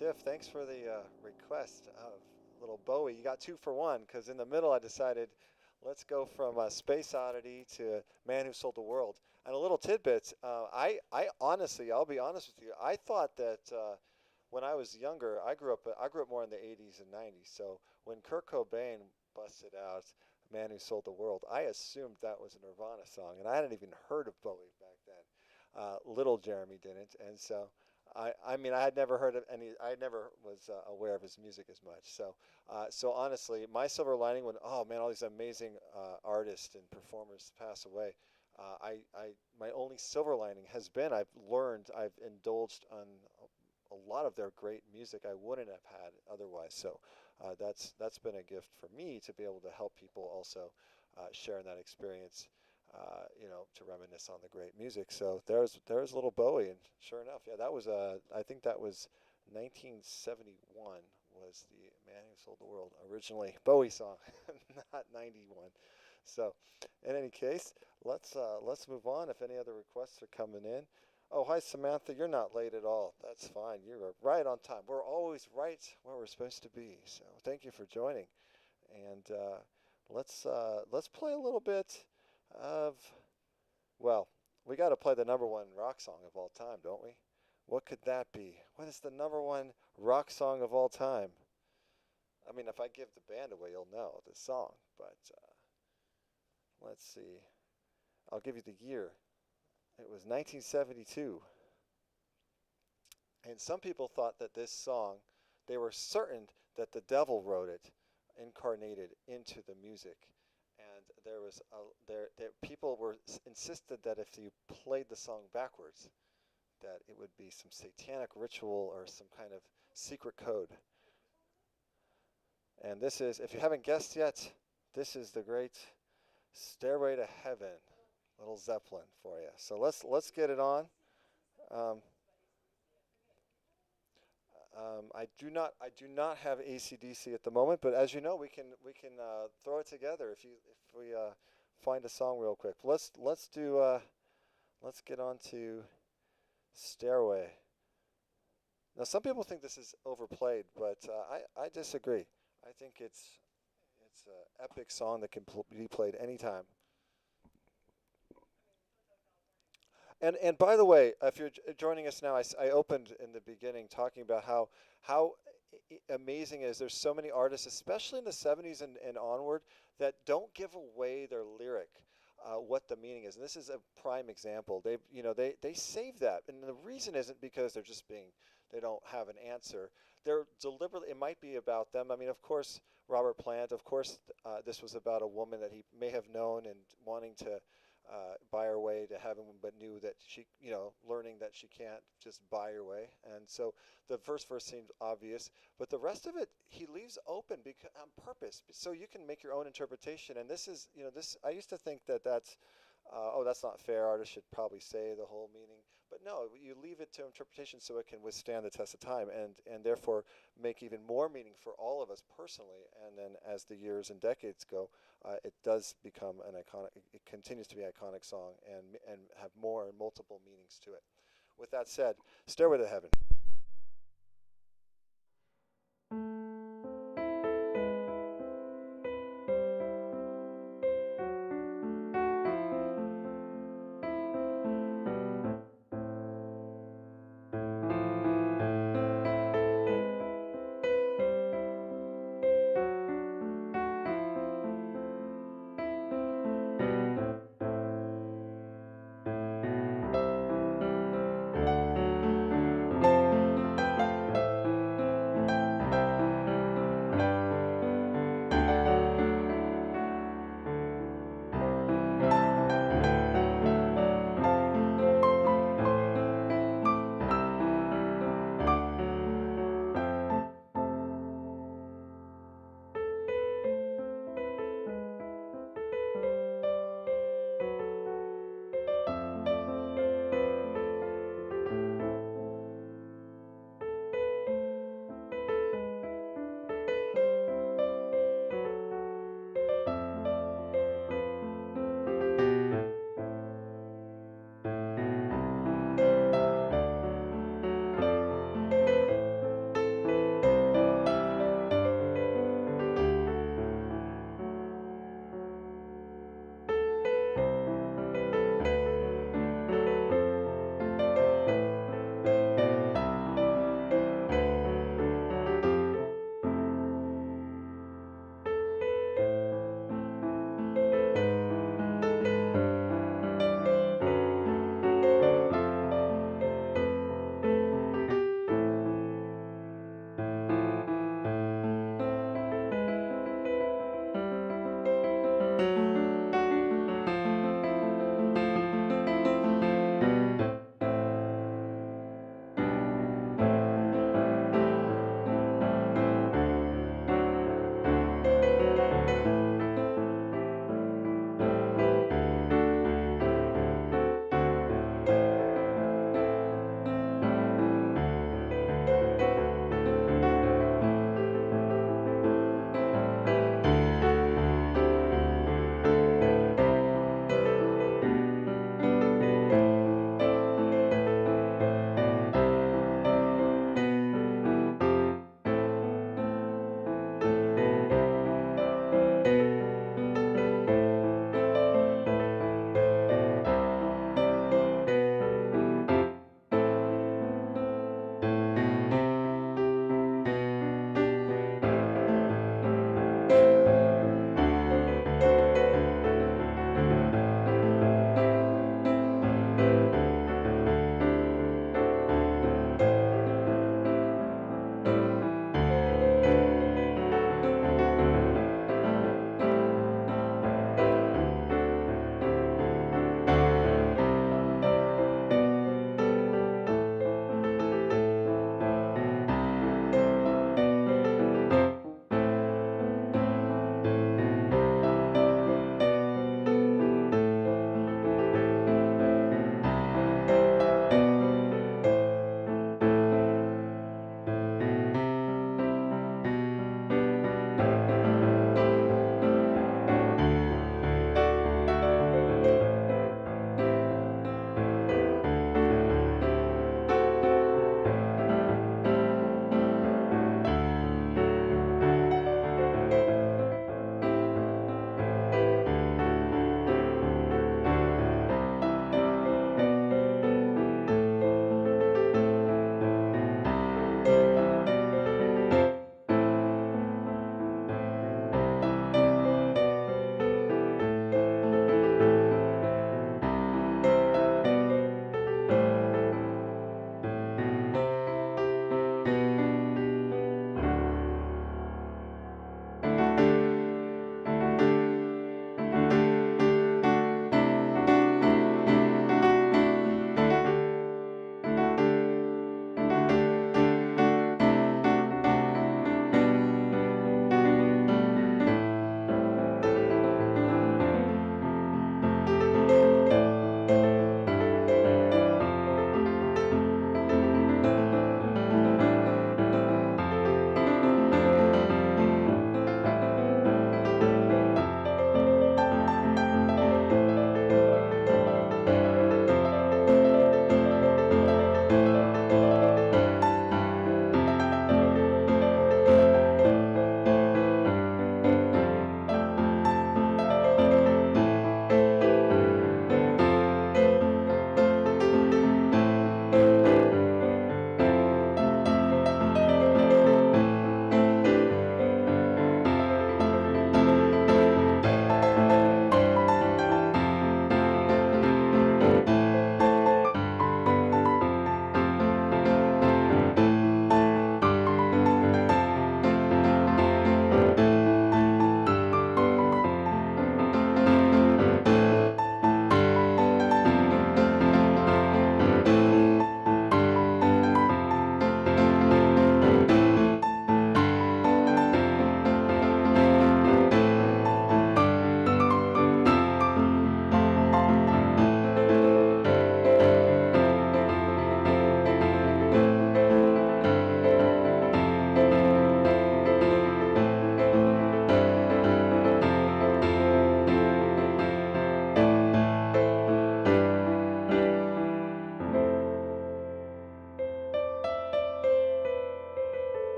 Tiff, thanks for the request of little Bowie. You got two for one because in the middle I decided let's go from Space Oddity to Man Who Sold the World. And a little tidbit. I honestly, I'll be honest with you. I thought that when I was younger, I grew up more in the '80s and '90s. So when Kurt Cobain busted out "Man Who Sold the World," I assumed that was a Nirvana song, and I hadn't even heard of Bowie back then. Little Jeremy didn't, and so I mean, I had never heard of any. I never was aware of his music as much. So honestly, my silver lining when oh man, all these amazing artists and performers pass away. My only silver lining has been I've indulged on a lot of their great music I wouldn't have had otherwise. So that's been a gift for me to be able to help people also share in that experience. To reminisce on the great music. So there's little Bowie, and sure enough, yeah, that was I think that was 1971 was the Man Who Sold the World originally Bowie song, not 91. So, in any case, let's move on. If any other requests are coming in. Oh, hi Samantha, you're not late at all. That's fine. You're right on time. We're always right where we're supposed to be. So thank you for joining, and let's play a little bit of well, we got to play the number one rock song of all time, don't we? What could that be? What is the number one rock song of all time? I mean, if I give the band away, you'll know the song. But let's see. I'll give you the year. It was 1972. And some people thought that this song, they were certain that the devil wrote it, incarnated into the music. And there was people were insisted that if you played the song backwards, that it would be some satanic ritual or some kind of secret code. And this is, if you haven't guessed yet, this is the great Stairway to Heaven, little Zeppelin for you. So let's get it on. Um, I do not have ACDC at the moment, but as you know, we can throw it together if we find a song real quick. Let's get on to Stairway. Now, some people think this is overplayed, but I disagree. I think it's an epic song that can be played anytime. And by the way, if you're joining us now, I opened in the beginning talking about how amazing it is. There's so many artists, especially in the '70s and onward, that don't give away their lyric, what the meaning is. And this is a prime example. They save that, and the reason isn't because they don't have an answer. They're deliberately. It might be about them. I mean, of course, Robert Plant. Of course, this was about a woman that he may have known and wanting to buy her way to heaven, but knew that learning that she can't just buy her way. And so the first verse seems obvious, but the rest of it he leaves open because on purpose, so you can make your own interpretation. And this is, this. I used to think that that's not fair. Artists should probably say the whole meaning, but no, you leave it to interpretation so it can withstand the test of time and therefore make even more meaning for all of us personally. And then as the years and decades go, it does become an iconic. It continues to be an iconic song and have more and multiple meanings to it. With that said, Stairway to Heaven.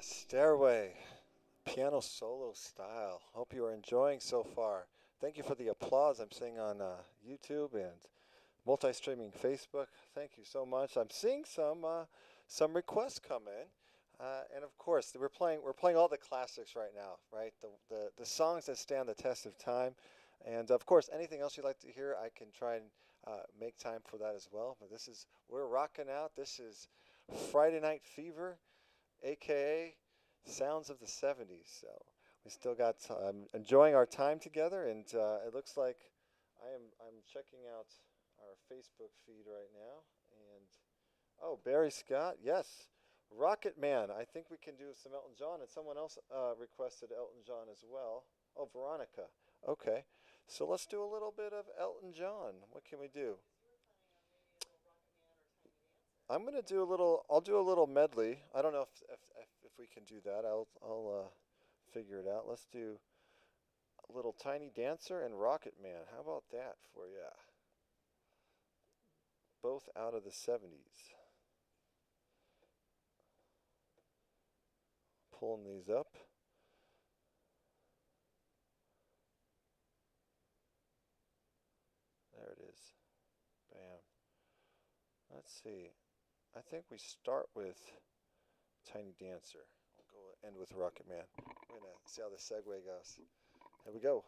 Stairway, piano solo style. Hope you are enjoying so far. Thank you for the applause I'm seeing on YouTube and multi-streaming Facebook. Thank you so much. I'm seeing some requests come in, and of course we're playing all the classics right now, right? The songs that stand the test of time, and of course anything else you'd like to hear, I can try and make time for that as well. But we're rocking out. This is Friday Night Fever, aka Sounds of the 70's. So we still got enjoying our time together, and it looks like I'm checking out our Facebook feed right now, and oh, Barry Scott, yes, Rocket Man. I think we can do some Elton John, and someone else requested Elton John as well. Oh, Veronica. Okay, so let's do a little bit of Elton John. What can we do? I'm gonna do a little. I'll do a little medley. I don't know if we can do that. I'll figure it out. Let's do a little Tiny Dancer and Rocket Man. How about that for ya? Both out of the 70's. Pulling these up. There it is. Bam. Let's see. I think we start with Tiny Dancer. We'll go end with Rocket Man. We're gonna see how the segue goes. Here we go.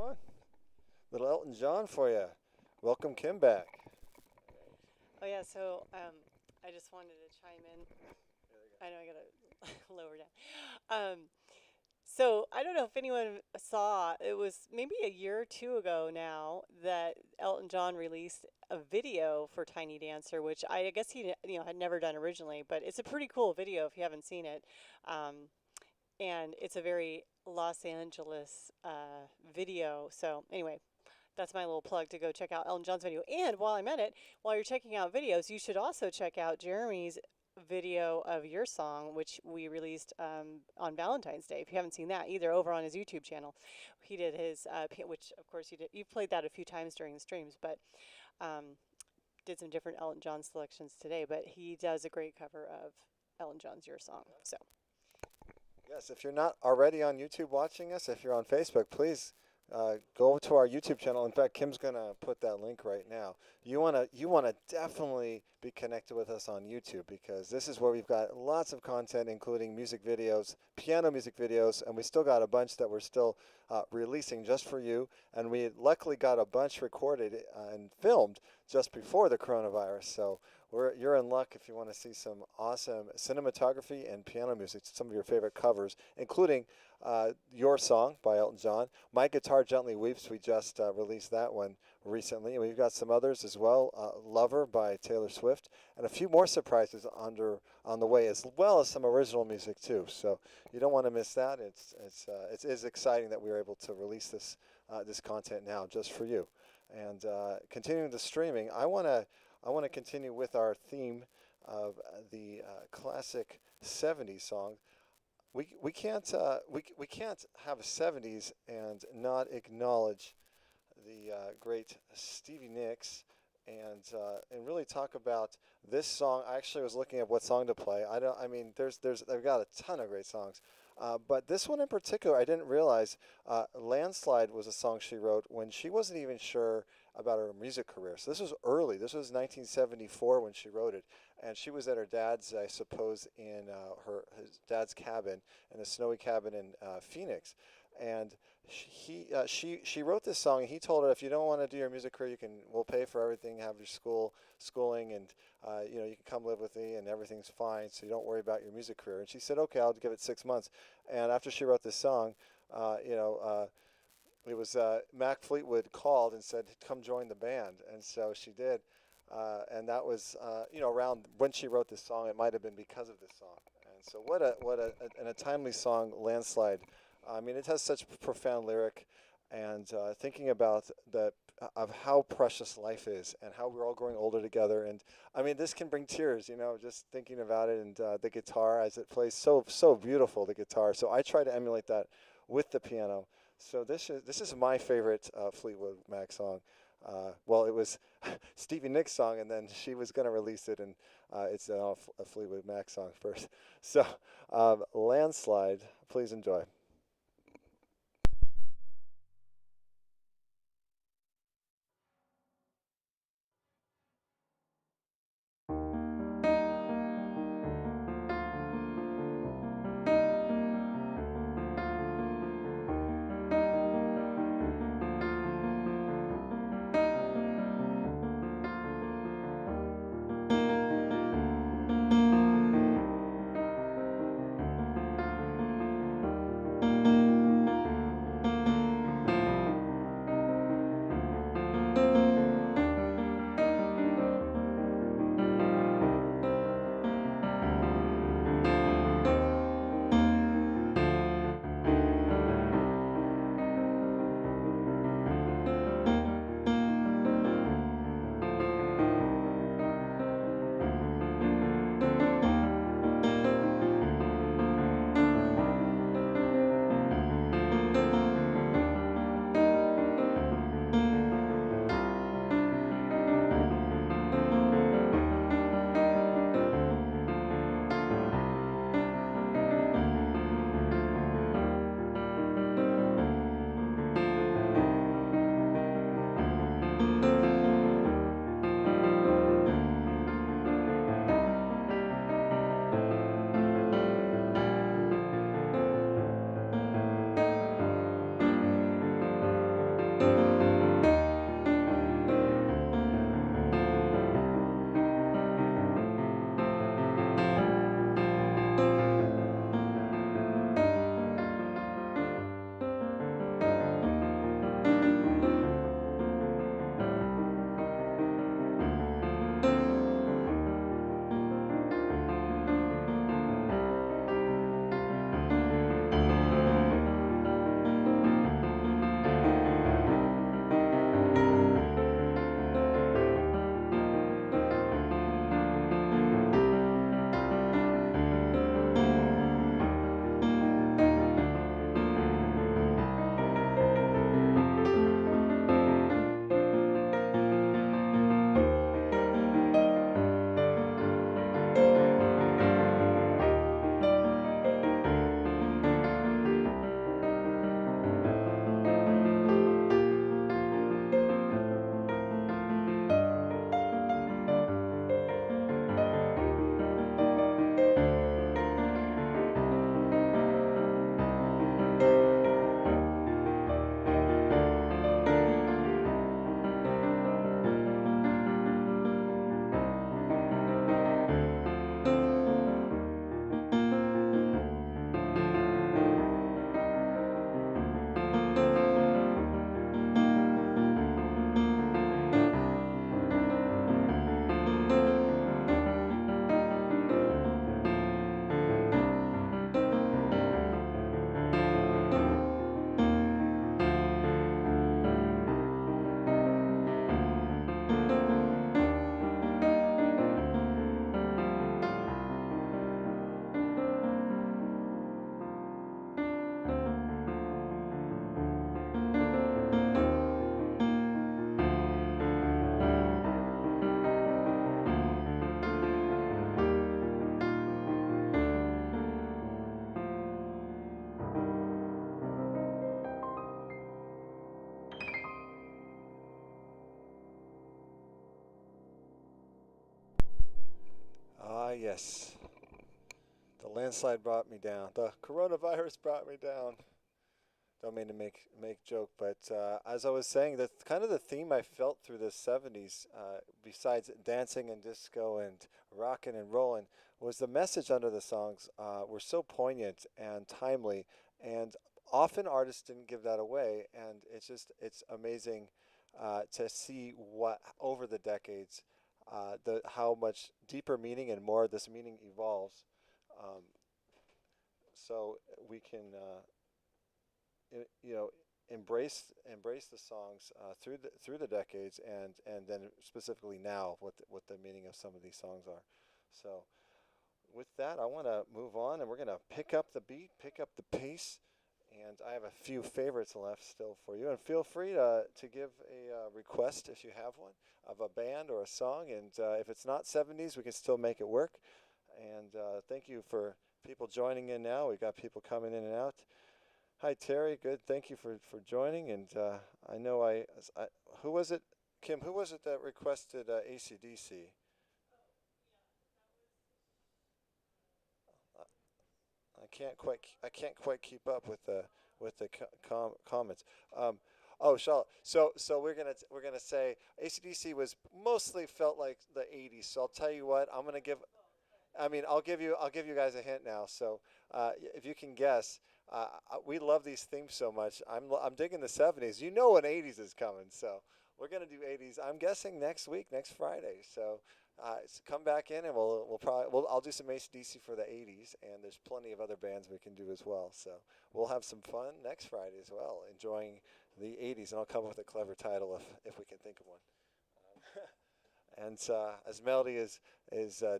on. Little Elton John for you. Welcome Kim back. Oh yeah, so I just wanted to chime in. I know I gotta lower down. So I don't know if anyone saw. It was maybe a year or two ago now that Elton John released a video for Tiny Dancer, which I guess he had never done originally, but it's a pretty cool video if you haven't seen it. Um, and it's a very Los Angeles video. So anyway, that's my little plug to go check out Elton John's video. And while I'm at it, while you're checking out videos, you should also check out Jeremy's video of your song, which we released on Valentine's Day. If you haven't seen that either, over on his YouTube channel, he did his, which of course you did. You've played that a few times during the streams, but did some different Elton John selections today. But he does a great cover of Elton John's Your Song. So. Yes, if you're not already on YouTube watching us, if you're on Facebook, please go to our YouTube channel. In fact, Kim's gonna put that link right now. You wanna definitely be connected with us on YouTube, because this is where we've got lots of content, including music videos, piano music videos, and we still got a bunch that we're still releasing just for you. And we luckily got a bunch recorded and filmed just before the coronavirus. So you're in luck if you want to see some awesome cinematography and piano music, some of your favorite covers, including Your Song by Elton John. My Guitar Gently Weeps, we just released that one recently. And we've got some others as well, Lover by Taylor Swift, and a few more surprises on the way, as well as some original music too. So you don't want to miss that. It is exciting that we were able to release this content now just for you. And continuing the streaming, I want to continue with our theme of the classic 70s song. We can't have a 70s and not acknowledge the great Stevie Nicks and really talk about this song. I actually was looking at what song to play. They've got a ton of great songs. But this one in particular, I didn't realize Landslide was a song she wrote when she wasn't even sure about her music career. So this was early. This was 1974 when she wrote it. And she was at her dad's, I suppose, in his dad's cabin, in a snowy cabin in Phoenix. And she wrote this song, and he told her, if you don't want to do your music career, we'll pay for everything, have your schooling, and you can come live with me, and everything's fine, so you don't worry about your music career. And she said, okay, I'll give it 6 months. And after she wrote this song, it was Mac Fleetwood called and said, come join the band. And so she did. And that was around when she wrote this song. It might have been because of this song. And so what a timely song, Landslide. I mean, it has such profound lyric, and thinking about of how precious life is and how we're all growing older together. And I mean, this can bring tears, just thinking about it, and the guitar as it plays so beautiful, the guitar. So I try to emulate that with the piano. So this is my favorite Fleetwood Mac song. Well, it was Stevie Nicks' song, and then she was going to release it, and it's a Fleetwood Mac song first. So Landslide, please enjoy. Yes. The landslide brought me down. The coronavirus brought me down. Don't mean to make joke, but as I was saying, that's kind of the theme I felt through the 70s, besides dancing and disco and rocking and rolling, was the message under the songs were so poignant and timely, and often artists didn't give that away, and it's amazing to see what over the decades, the how much deeper meaning and more this meaning evolves. Um, so we can. You know, embrace the songs through the decades, and then specifically now what the meaning of some of these songs are. So with that, I want to move on, and we're going to pick up the beat, pick up the pace, and I have a few favorites left still for you. And feel free to give a request if you have one of a band or a song, and if it's not 70s, we can still make it work. And thank you for people joining in now. We've got people coming in and out. Hi, Terry. Good. Thank you for joining. And I know who was it, Kim? Who was it that requested AC/DC? I can't quite keep up with the comments. Oh, Charlotte. So we're gonna say AC/DC was mostly felt like the 80s. So I'll tell you what. I mean, I'll give you guys a hint now. So if you can guess, we love these themes so much. I'm digging the 70s. You know when 80s is coming, so we're gonna do 80s. I'm guessing next week, next Friday. So come back in, and I'll do some AC/DC for the 80s, and there's plenty of other bands we can do as well. So we'll have some fun next Friday as well, enjoying the 80s, and I'll come up with a clever title if we can think of one. And as Melody is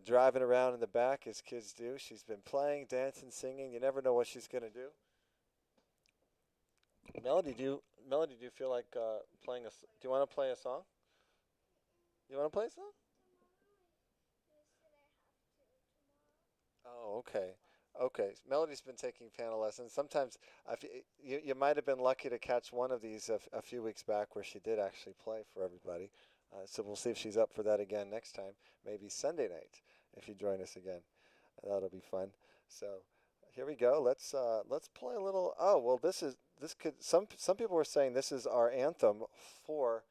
driving around in the back, as kids do, she's been playing, dancing, singing. You never know what she's gonna do. Melody, do you feel like playing do you want to play a song? You want to play a song? Oh, okay. Okay. Melody's been taking piano lessons. Sometimes if you might have been lucky to catch one of these a few weeks back where she did actually play for everybody. So we'll see if she's up for that again next time. Maybe Sunday night if you join us again. That'll be fun. So here we go. Let's play a little. Oh, well, this could some people were saying this is our anthem for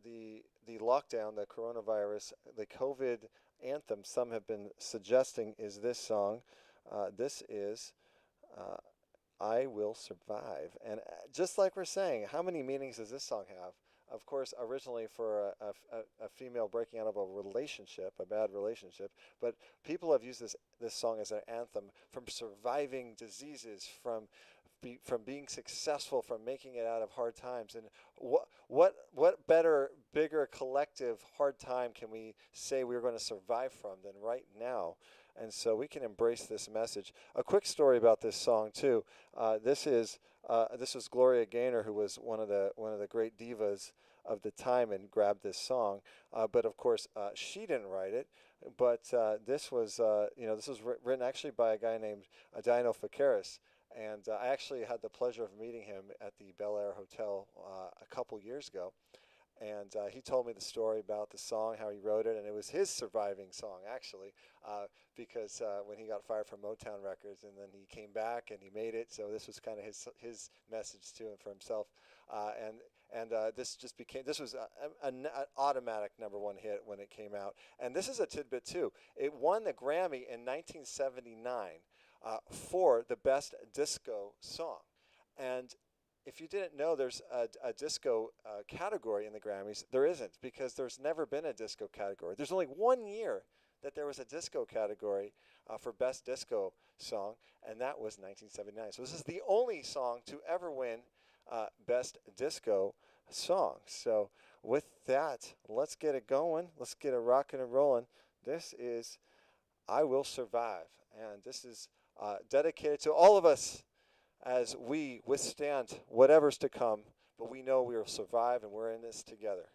the lockdown, the coronavirus, the COVID anthem. Some have been suggesting is this song. This is I Will Survive. And just like we're saying, how many meanings does this song have? Of course, originally for a female breaking out of a relationship, a bad relationship, but people have used this song as an anthem from surviving diseases, from being successful, from making it out of hard times. And what better, bigger collective hard time can we say we're going to survive from than right now? And so we can embrace this message. A quick story about this song too. This was Gloria Gaynor, who was one of the great divas of the time, and grabbed this song. But of course, she didn't write it. But this was written actually by a guy named Dino Fakaris. And I actually had the pleasure of meeting him at the Bel Air Hotel a couple years ago. And he told me the story about the song, how he wrote it, and it was his surviving song, actually, because when he got fired from Motown Records, and then he came back and he made it. So this was kind of his message to him for himself. This was an automatic #1 hit when it came out. And this is a tidbit too. It won the Grammy in 1979 for the best disco song. And if you didn't know, there's a disco category in the Grammys. There isn't, because there's never been a disco category. There's only 1 year that there was a disco category for best disco song, and that was 1979. So this is the only song to ever win best disco song. So with that, let's get it going. Let's get it rocking and rolling. This is I Will Survive, and this is dedicated to all of us as we withstand whatever's to come, but we know we will survive, and we're in this together.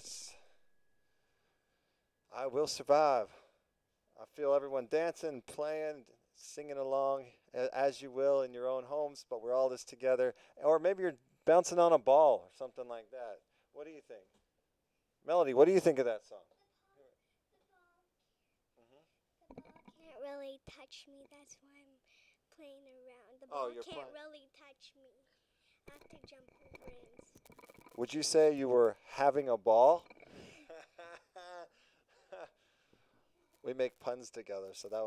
Yes. I will survive. I feel everyone dancing, playing, singing along as you will in your own homes, but we're all this together. Or maybe you're bouncing on a ball or something like that. What do you think? Melody, what do you think of that song? The ball can't really touch me. That's why I'm playing around. The Oh, ball you're can't playing. really touch me. I have to jump over it. Would you say you were having a ball? We make puns together, so that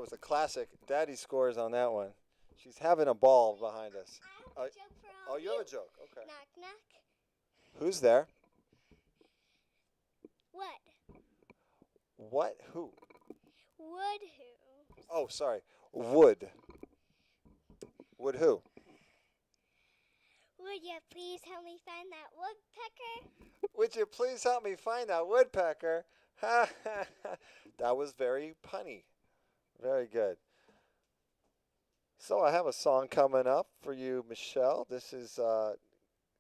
was a classic. Daddy scores on that one. She's having a ball behind us. I have a joke for all Oh, of you have a joke. Okay. Knock, knock. Who's there? What? What? Who? Would who? Oh, sorry. Would. Would who? Would you please help me find that woodpecker? Would you please help me find that woodpecker? That was very punny. Very good. So I have a song coming up for you, Michelle. This is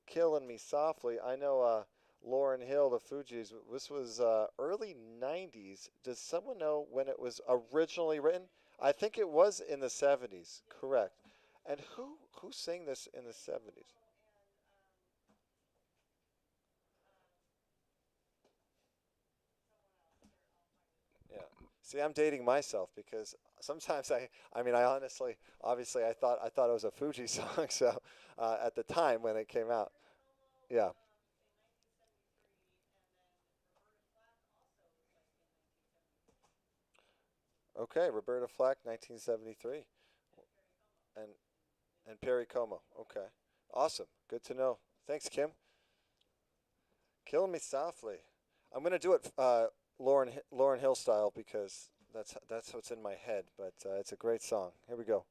Killing Me Softly. I know Lauryn Hill, the Fugees, this was early 90s. Does someone know when it was originally written? I think it was in the 70s, correct. And who sang this in the 70s? Yeah. See, I'm dating myself because sometimes I mean, I honestly, obviously, I thought it was a Fuji song. So at the time when it came out, yeah. Okay, Roberta Flack, 1973, and Perry Como. Okay, awesome, good to know. Thanks, Kim. Killing Me Softly. I'm gonna do it Lauren Hill style because that's what's in my head. But it's a great song. Here we go.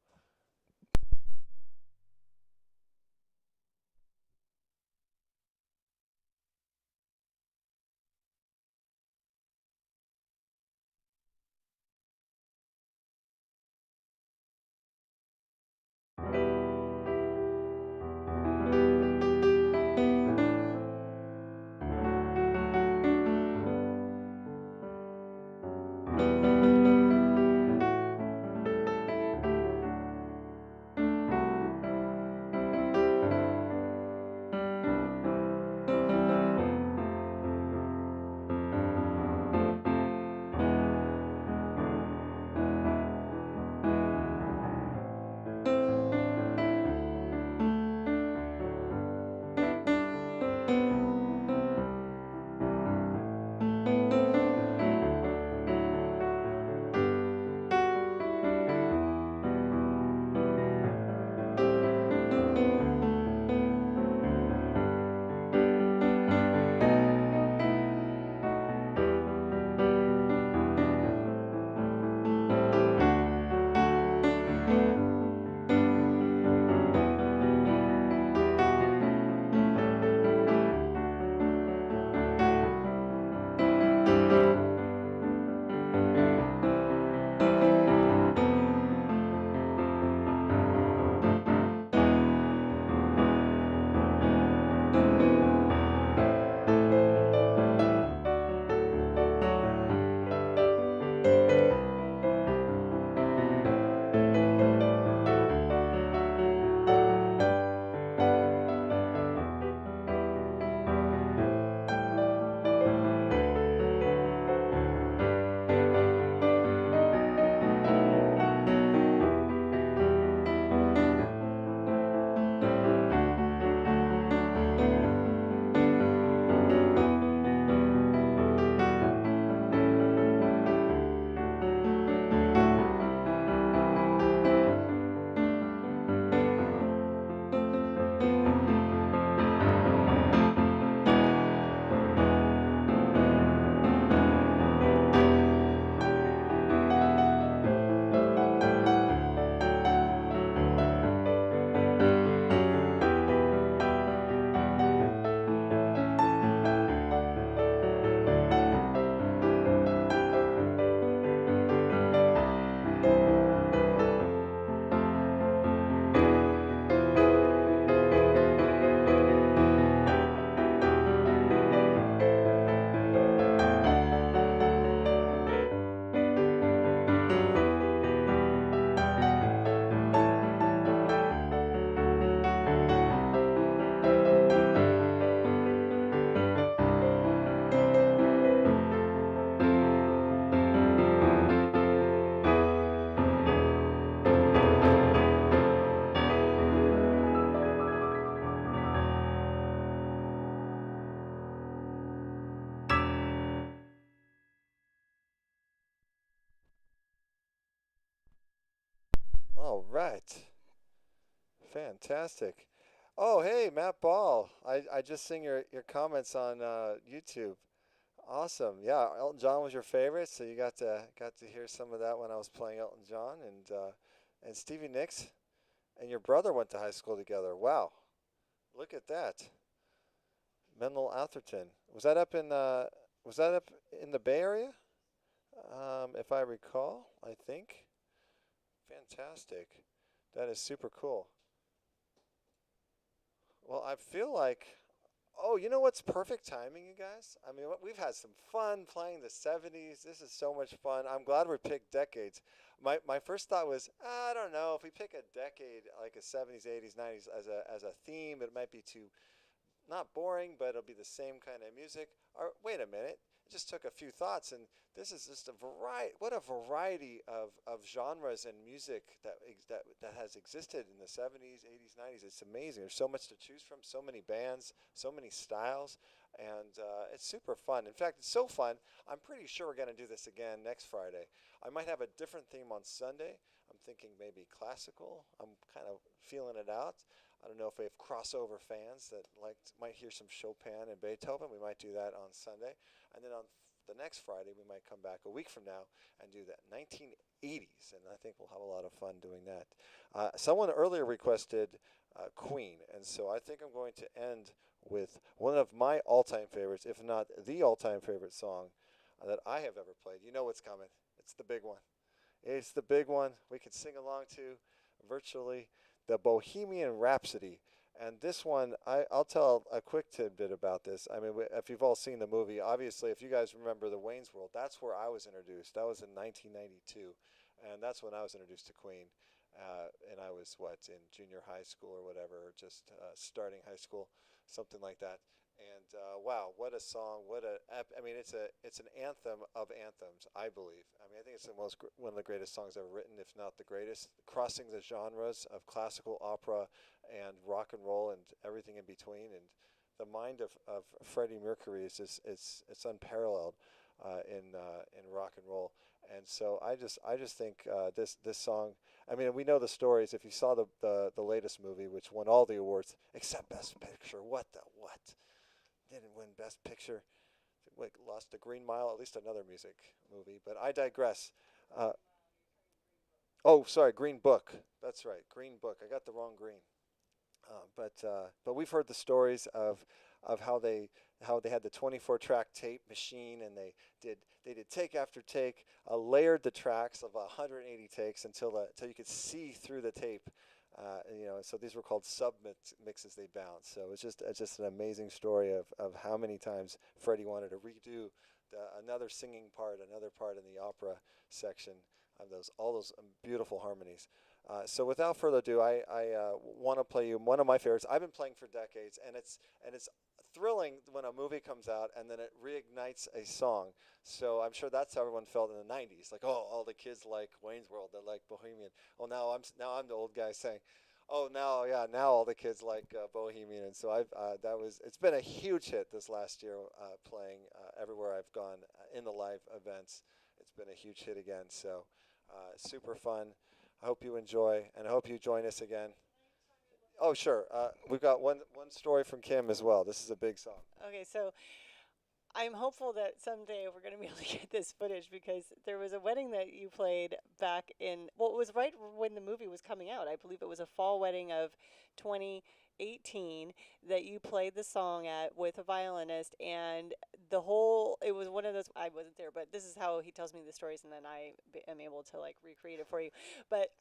All right. Fantastic. Oh, hey, Matt Ball. I just seen your comments on YouTube. Awesome. Yeah, Elton John was your favorite, so you got to hear some of that when I was playing Elton John and Stevie Nicks and your brother went to high school together. Wow. Look at that. Mendel Atherton. Was that up in the Bay Area? If I recall, I think. Fantastic. That is super cool. Well, I feel like, oh, you know what's perfect timing, you guys? I mean, we've had some fun playing the 70s. This is so much fun. I'm glad we picked decades. My first thought was, I don't know, if we pick a decade like a 70s, 80s, 90s as a theme, it might be too not boring, but it'll be the same kind of music. Or wait a minute, it just took a few thoughts, and this is just a variety. What a variety of genres and music that has existed in the 70s, 80s, 90s. It's amazing. There's so much to choose from, so many bands, so many styles, and it's super fun. In fact, it's so fun. I'm pretty sure we're going to do this again next Friday. I might have a different theme on Sunday. I'm thinking maybe classical. I'm kind of feeling it out. I don't know if we have crossover fans that might hear some Chopin and Beethoven. We might do that on Sunday. And then on the next Friday, we might come back a week from now and do that 1980s. And I think we'll have a lot of fun doing that. Someone earlier requested Queen. And so I think I'm going to end with one of my all-time favorites, if not the all-time favorite song that I have ever played. You know what's coming. It's the big one. It's the big one we can sing along to virtually. The Bohemian Rhapsody. And this one, I'll tell a quick tidbit about this. I mean, if you've all seen the movie, obviously, if you guys remember the Wayne's World, that's where I was introduced. That was in 1992. And that's when I was introduced to Queen. And I was, in junior high school or whatever, or just starting high school, something like that. And wow, what a song! I mean, it's an anthem of anthems, I believe. I mean, I think it's one of the greatest songs ever written, if not the greatest. Crossing the genres of classical, opera, and rock and roll, and everything in between. And the mind of Freddie Mercury is just it's unparalleled in rock and roll. And so I just think this song. I mean, we know the stories. If you saw the latest movie, which won all the awards except Best Picture, what? Didn't win Best Picture. Lost the Green Mile, at least another music movie. But I digress. Oh, sorry, Green Book. That's right, Green Book. I got the wrong green. But we've heard the stories of how they had the 24-track tape machine, and they did take after take, layered the tracks of 180 takes until you could see through the tape. So these were called sub mixes they bounced. So it's just an amazing story of how many times Freddie wanted to redo another singing part, another part in the opera section of all those beautiful harmonies. So without further ado, I want to play you one of my favorites. I've been playing for decades, and it's thrilling when a movie comes out and then it reignites a song. So I'm sure that's how everyone felt in the 90s. Like, oh, all the kids like Wayne's World, they like Bohemian. Oh, now I'm the old guy saying, oh, now all the kids like Bohemian. And so it's been a huge hit this last year, playing everywhere I've gone in the live events. It's been a huge hit again. So super fun. I hope you enjoy, and I hope you join us again. Oh, sure. We've got one story from Kim as well. This is a big song. Okay, so I'm hopeful that someday we're going to be able to get this footage, because there was a wedding that you played back in, well, it was right when the movie was coming out. I believe it was a fall wedding of 2018 that you played the song at with a violinist, and it was one of those, I wasn't there, but this is how he tells me the stories, and then I am able to recreate it for you. But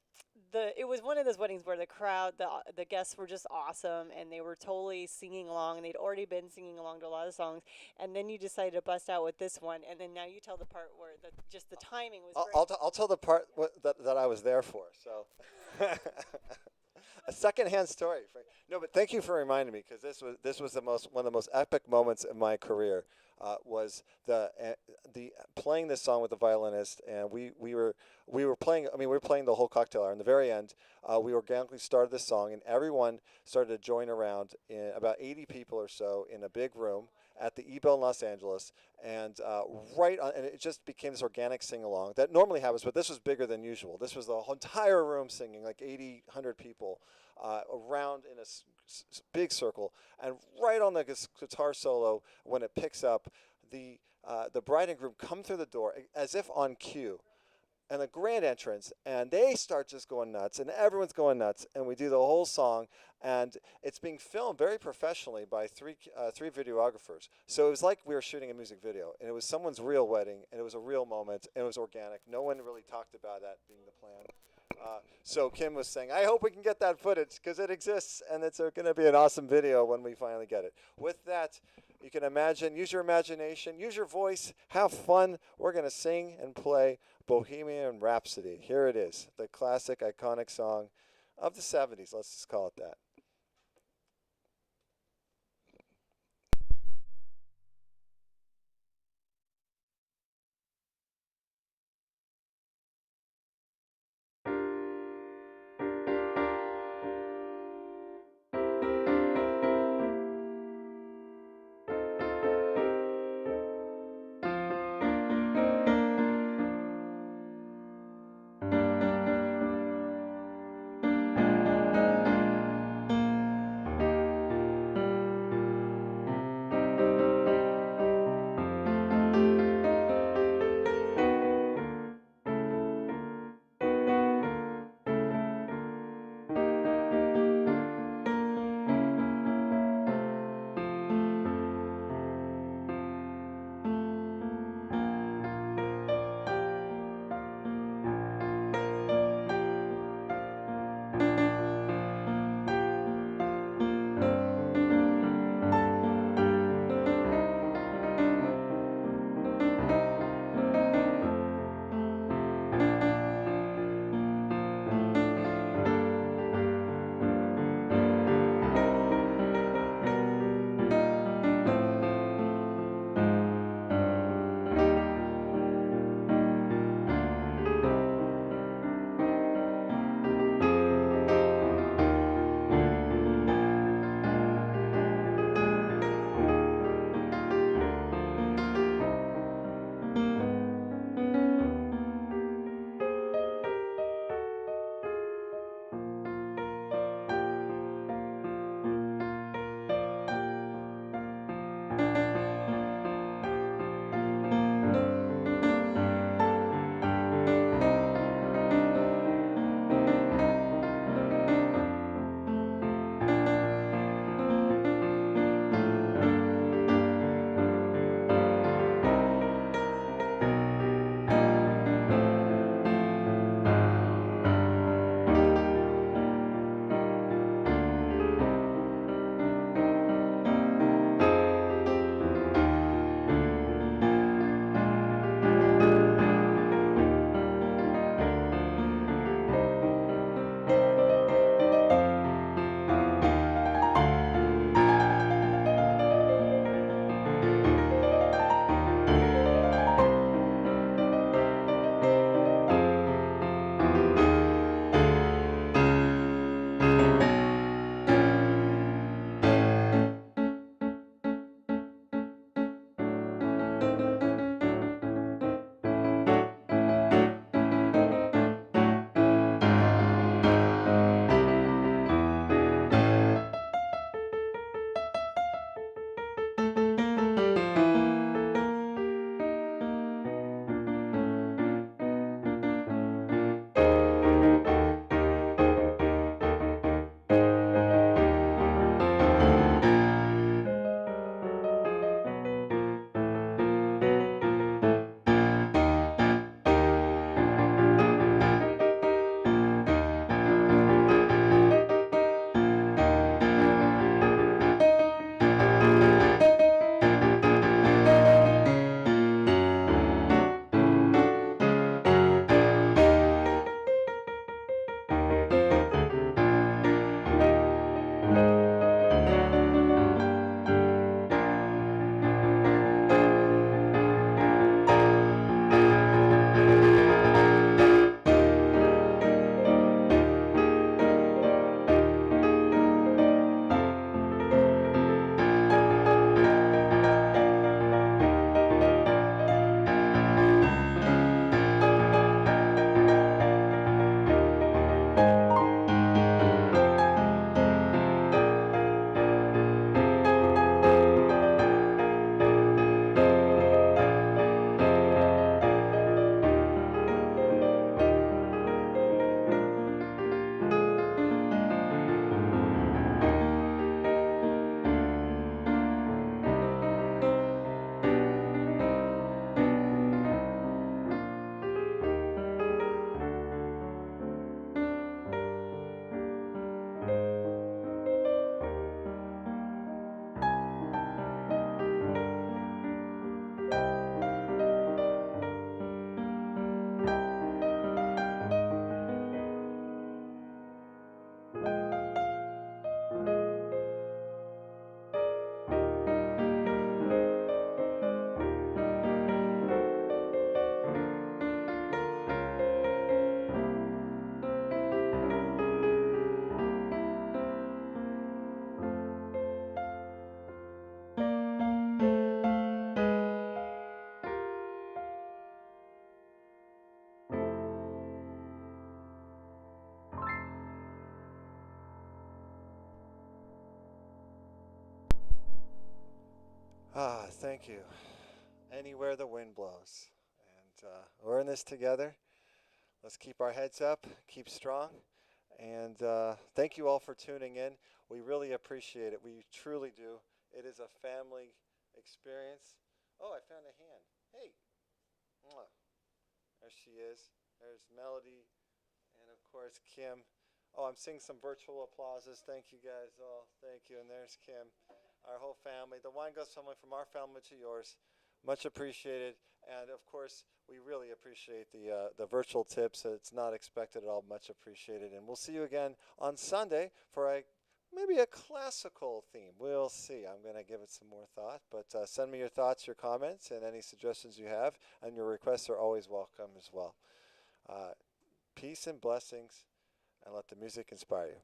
it was one of those weddings where the crowd, the guests were just awesome, and they were totally singing along, and they'd already been singing along to a lot of songs, and then you decided to bust out with this one, and then now you tell the part where just the timing was great. I'll tell the part that I was there for. So a secondhand story. No, but thank you for reminding me, because this was one of the most epic moments in my career. Was the playing this song with the violinist, and we were playing. I mean, we were playing the whole cocktail hour. In the very end, we organically started this song, and everyone started to join around. In about 80 people or so in a big room, at the Ebell in Los Angeles, and and it just became this organic sing-along that normally happens, but this was bigger than usual. This was the whole entire room singing, like 80, 100 people around in a big circle, and right on the guitar solo, when it picks up, the bride and groom come through the door as if on cue, and the grand entrance, and they start just going nuts, and everyone's going nuts, and we do the whole song, and it's being filmed very professionally by three videographers. So it was like we were shooting a music video, and it was someone's real wedding, and it was a real moment, and it was organic. No one really talked about that being the plan. So Kim was saying, I hope we can get that footage because it exists, and it's going to be an awesome video when we finally get it. With that, you can imagine, use your imagination, use your voice, have fun. We're going to sing and play Bohemian Rhapsody. Here it is, the classic, iconic song of the 70s. Let's just call it that. Ah, thank you. Anywhere the wind blows. And we're in this together. Let's keep our heads up, keep strong. And thank you all for tuning in. We really appreciate it. We truly do. It is a family experience. Oh, I found a hand. Hey. Mwah. There she is. There's Melody. And of course, Kim. Oh, I'm seeing some virtual applauses. Thank you guys all. Thank you. And there's Kim, our whole family. The wine goes from our family to yours. Much appreciated. And of course, we really appreciate the virtual tips. It's not expected at all. Much appreciated. And we'll see you again on Sunday for maybe a classical theme. We'll see. I'm going to give it some more thought. But send me your thoughts, your comments, and any suggestions you have. And your requests are always welcome as well. Peace and blessings, and let the music inspire you.